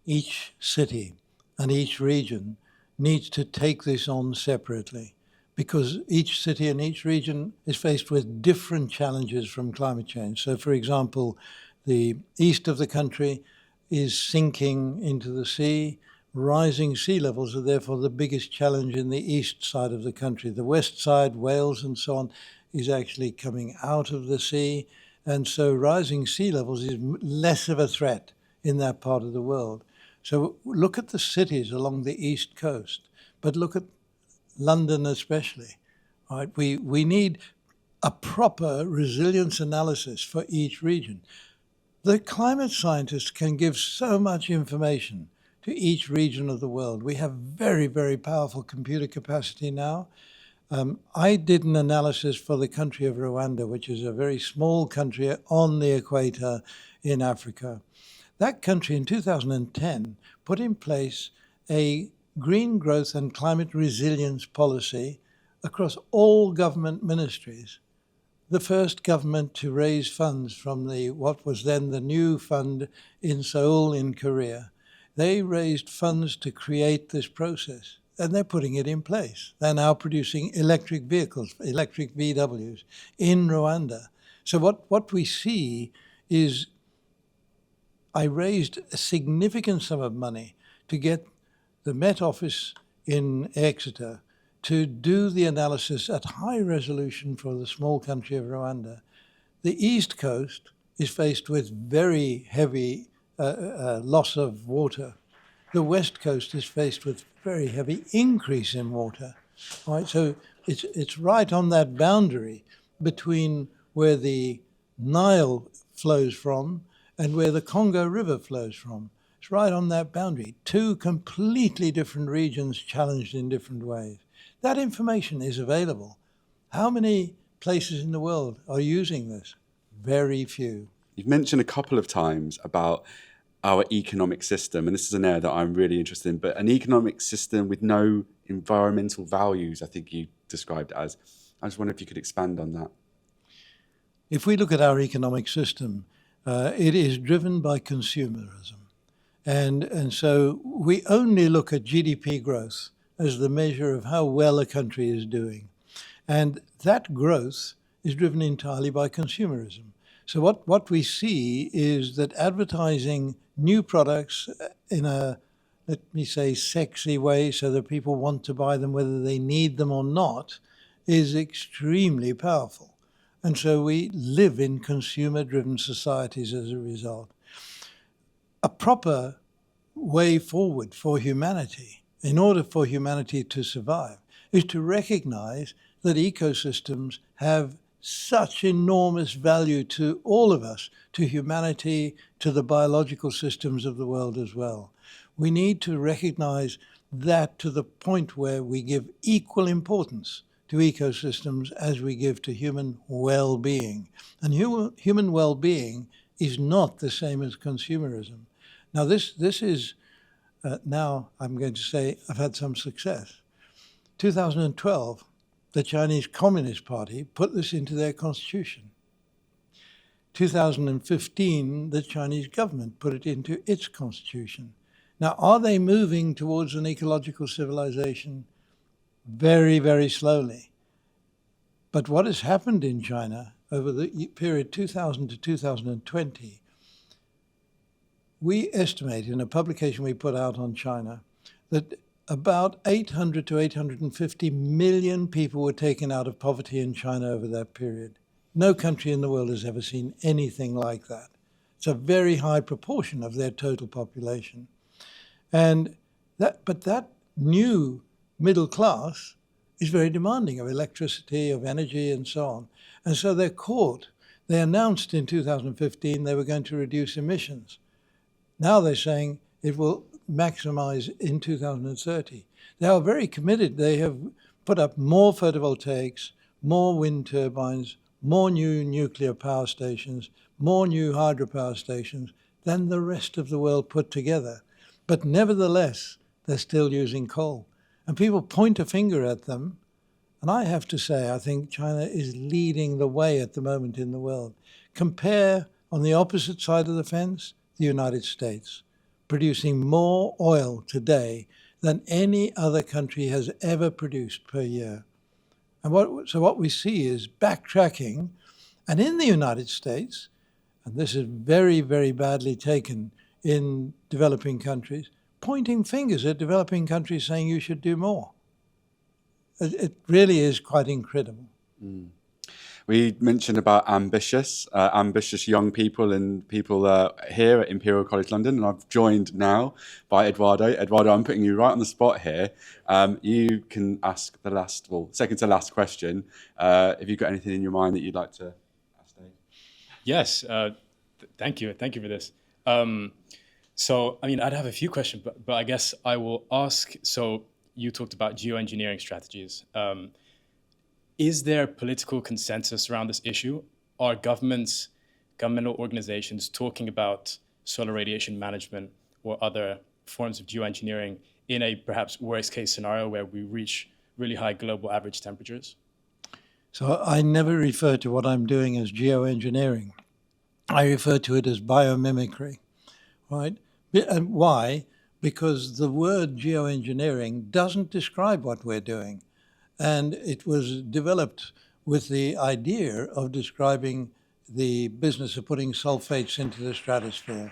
Each city and each region needs to take this on separately, because each city and each region is faced with different challenges from climate change. So, for example, the east of the country is sinking into the sea. Rising sea levels are therefore the biggest challenge in the east side of the country. The west side, Wales and so on, is actually coming out of the sea. And so rising sea levels is less of a threat in that part of the world. So look at the cities along the east coast, but look at London especially. Right? We need a proper resilience analysis for each region. The climate scientists can give so much information to each region of the world. We have very, very powerful computer capacity now. I did an analysis for the country of Rwanda, which is a very small country on the equator in Africa. That country in 2010 put in place a green growth and climate resilience policy across all government ministries. The first government to raise funds from what was then the new fund in Seoul in Korea. They raised funds to create this process, and they're putting it in place. They're now producing electric vehicles, electric VWs in Rwanda. So what we see is I raised a significant sum of money to get the Met Office in Exeter to do the analysis at high resolution for the small country of Rwanda. The East Coast is faced with very heavy loss of water. The West Coast is faced with very heavy increase in water. Right? So it's right on that boundary between where the Nile flows from and where the Congo River flows from. It's right on that boundary. Two completely different regions challenged in different ways. That information is available. How many places in the world are using this? Very few. You've mentioned a couple of times about our economic system, and this is an area that I'm really interested in, but an economic system with no environmental values, I think you described it as. I just wonder if you could expand on that. If we look at our economic system, it is driven by consumerism. And so we only look at GDP growth as the measure of how well a country is doing. And that growth is driven entirely by consumerism. So what we see is that advertising new products in a, let me say, sexy way so that people want to buy them whether they need them or not is extremely powerful. And so we live in consumer-driven societies as a result. A proper way forward for humanity, in order for humanity to survive, is to recognize that ecosystems have such enormous value to all of us, to humanity, to the biological systems of the world as well. We need to recognize that to the point where we give equal importance to ecosystems as we give to human well-being. And human well-being is not the same as consumerism. Now this is, now I'm going to say I've had some success. 2012, the Chinese Communist Party put this into their constitution. 2015, the Chinese government put it into its constitution. Now, are they moving towards an ecological civilization? Very, very slowly. But what has happened in China over the period 2000 to 2020 we estimate in a publication we put out on China that about 800 to 850 million people were taken out of poverty in China over that period. No country in the world has ever seen anything like that. It's a very high proportion of their total population. But that new middle class is very demanding of electricity, of energy, and so on. And so they announced in 2015 they were going to reduce emissions. Now they're saying it will maximize in 2030. They are very committed. They have put up more photovoltaics, more wind turbines, more new nuclear power stations, more new hydropower stations than the rest of the world put together. But nevertheless, they're still using coal. And people point a finger at them. And I have to say, I think China is leading the way at the moment in the world. Compare on the opposite side of the fence, the United States, producing more oil today than any other country has ever produced per year. And so what we see is backtracking. And in the United States, and this is very, very badly taken in developing countries, pointing fingers at developing countries saying you should do more. It really is quite incredible. Mm. We mentioned about ambitious young people and people here at Imperial College London, and I've joined now by Eduardo. Eduardo, I'm putting you right on the spot here. You can ask second to last question. Have you got anything in your mind that you'd like to ask Dave? Yes, thank you for this. So, I mean, I'd have a few questions, but I guess I will ask, so you talked about geoengineering strategies. Is there political consensus around this issue? Are governmental organizations talking about solar radiation management or other forms of geoengineering in a perhaps worst case scenario where we reach really high global average temperatures? So I never refer to what I'm doing as geoengineering. I refer to it as biomimicry, right? And why? Because the word geoengineering doesn't describe what we're doing. And it was developed with the idea of describing the business of putting sulfates into the stratosphere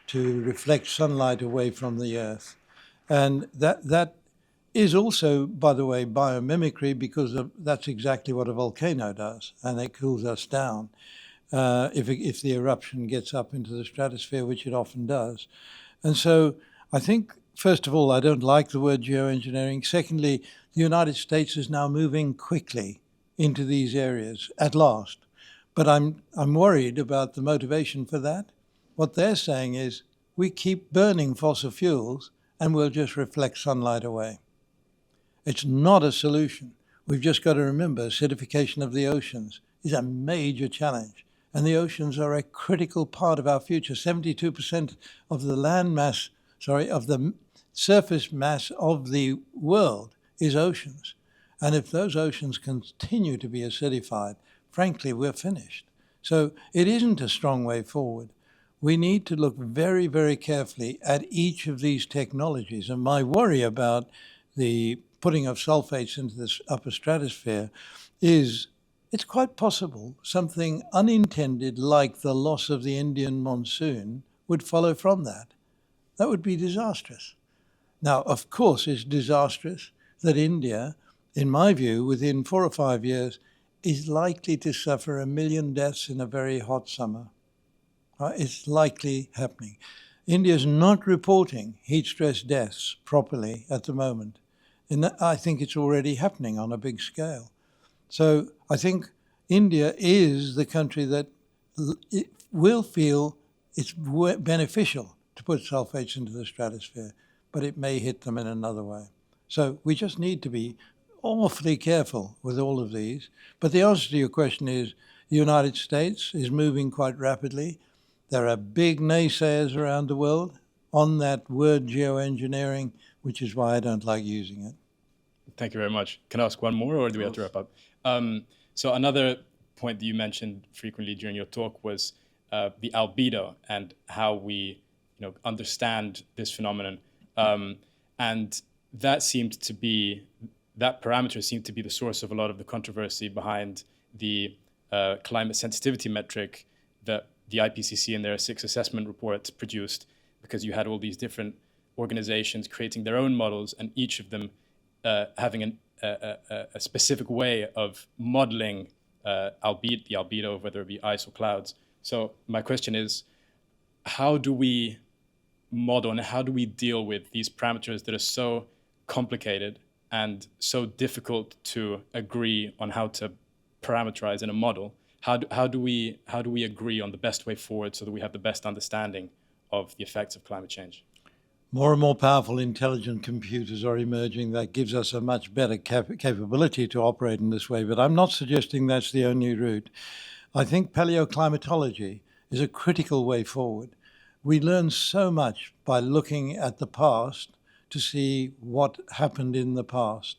to reflect sunlight away from the Earth. And that is also, by the way, biomimicry, because that's exactly what a volcano does, and it cools us down if the eruption gets up into the stratosphere, which it often does. And so I think, first of all, I don't like the word geoengineering. Secondly, the United States is now moving quickly into these areas at last. But I'm worried about the motivation for that. What they're saying is we keep burning fossil fuels and we'll just reflect sunlight away. It's not a solution. We've just got to remember acidification of the oceans is a major challenge. And the oceans are a critical part of our future. 72% of the of the surface mass of the world is oceans. And if those oceans continue to be acidified, frankly, we're finished. So it isn't a strong way forward. We need to look very, very carefully at each of these technologies. And my worry about the putting of sulfates into the upper stratosphere is it's quite possible something unintended like the loss of the Indian monsoon would follow from that. That would be disastrous. Now, of course, it's disastrous that India, in my view, within 4 or 5 years, is likely to suffer 1 million deaths in a very hot summer. It's likely happening. India is not reporting heat stress deaths properly at the moment. And I think it's already happening on a big scale. So I think India is the country that will feel it's beneficial to put sulfates into the stratosphere, but it may hit them in another way. So we just need to be awfully careful with all of these. But the answer to your question is the United States is moving quite rapidly. There are big naysayers around the world on that word geoengineering, which is why I don't like using it. Thank you very much. Can I ask one more, or do we have to wrap up? So another point that you mentioned frequently during your talk was the albedo and how we understand this phenomenon. And that parameter seemed to be the source of a lot of the controversy behind the climate sensitivity metric that the IPCC in their 6th assessment report produced because you had all these different organizations creating their own models, and each of them having a specific way of modeling the albedo, whether it be ice or clouds. So my question is, how do we model and how do we deal with these parameters that are so complicated and so difficult to agree on how to parameterize in a model? How do we agree on the best way forward so that we have the best understanding of the effects of climate change? More and more powerful intelligent computers are emerging that gives us a much better capability to operate in this way, but I'm not suggesting that's the only route. I think paleoclimatology is a critical way forward. We learn so much by looking at the past to see what happened in the past.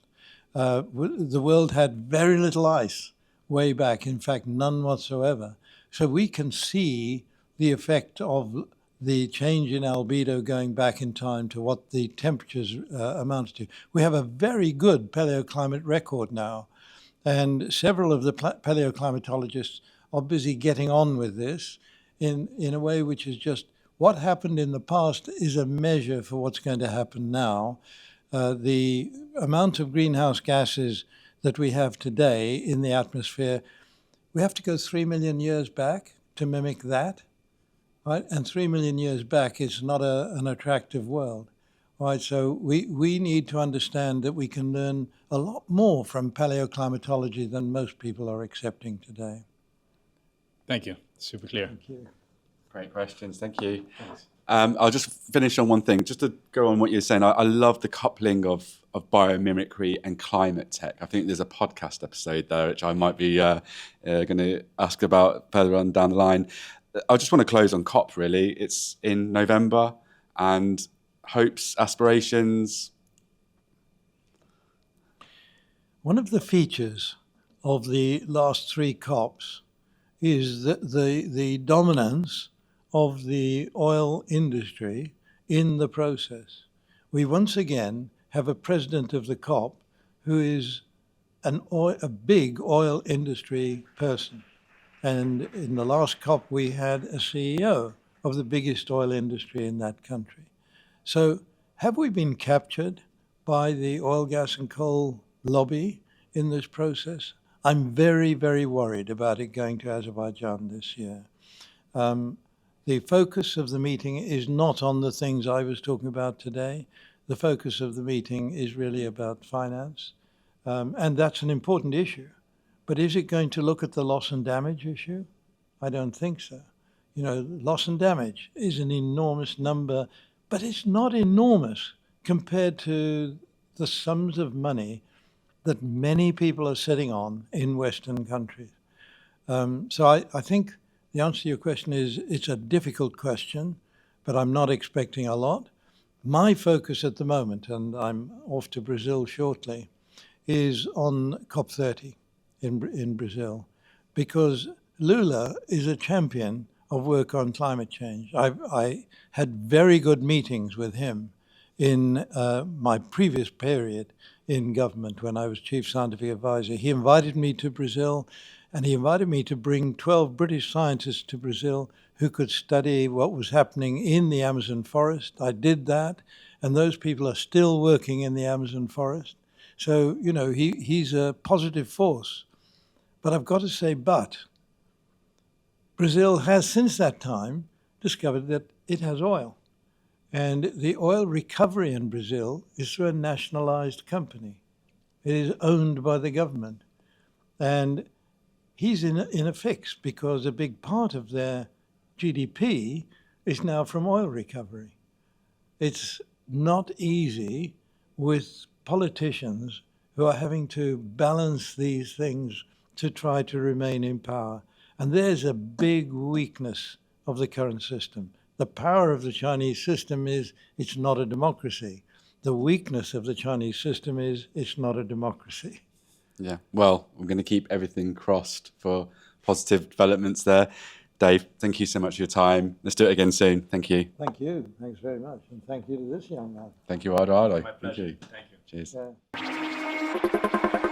The world had very little ice way back, in fact, none whatsoever. So we can see the effect of the change in albedo going back in time to what the temperatures amount to. We have a very good paleoclimate record now, and several of the paleoclimatologists are busy getting on with this in a way which is just what happened in the past is a measure for what's going to happen now. The amount of greenhouse gases that we have today in the atmosphere, we have to go 3 million years back to mimic that. Right? And 3 million years back is not an attractive world. Right? So we need to understand that we can learn a lot more from paleoclimatology than most people are accepting today. Thank you. Super clear. Thank you. Great questions. Thank you. Thanks. I'll just finish on one thing, just to go on what you're saying. I love the coupling of biomimicry and climate tech. I think there's a podcast episode there, which I might be going to ask about further on down the line. I just want to close on COP, really. It's in November, and hopes, aspirations. One of the features of the last 3 COPs is the dominance of the oil industry in the process. We once again have a president of the COP who is a big oil industry person. And in the last COP, we had a CEO of the biggest oil industry in that country. So have we been captured by the oil, gas, and coal lobby in this process? I'm very, very worried about it going to Azerbaijan this year. The focus of the meeting is not on the things I was talking about today. The focus of the meeting is really about finance. And that's an important issue. But is it going to look at the loss and damage issue? I don't think so. You know, loss and damage is an enormous number, but it's not enormous compared to the sums of money that many people are sitting on in Western countries. So I think the answer to your question is it's a difficult question, but I'm not expecting a lot. My focus at the moment, and I'm off to Brazil shortly, is on COP30 in Brazil, because Lula is a champion of work on climate change. I had very good meetings with him in my previous period in government when I was chief scientific advisor. He invited me to Brazil, and he invited me to bring 12 British scientists to Brazil who could study what was happening in the Amazon forest. I did that, and those people are still working in the Amazon forest. So, you know, he's a positive force. But I've got to say, Brazil has since that time discovered that it has oil. And the oil recovery in Brazil is through a nationalized company. It is owned by the government. And he's in a fix because a big part of their GDP is now from oil recovery. It's not easy with politicians who are having to balance these things to try to remain in power. And there's a big weakness of the current system. The power of the Chinese system is it's not a democracy. The weakness of the Chinese system is it's not a democracy. Yeah, well, I'm going to keep everything crossed for positive developments there. Dave, thank you so much for your time. Let's do it again soon. Thank you. Thank you. Thanks very much. And thank you to this young man. Thank you, Ardo. My pleasure. Thank you. Cheers. Yeah.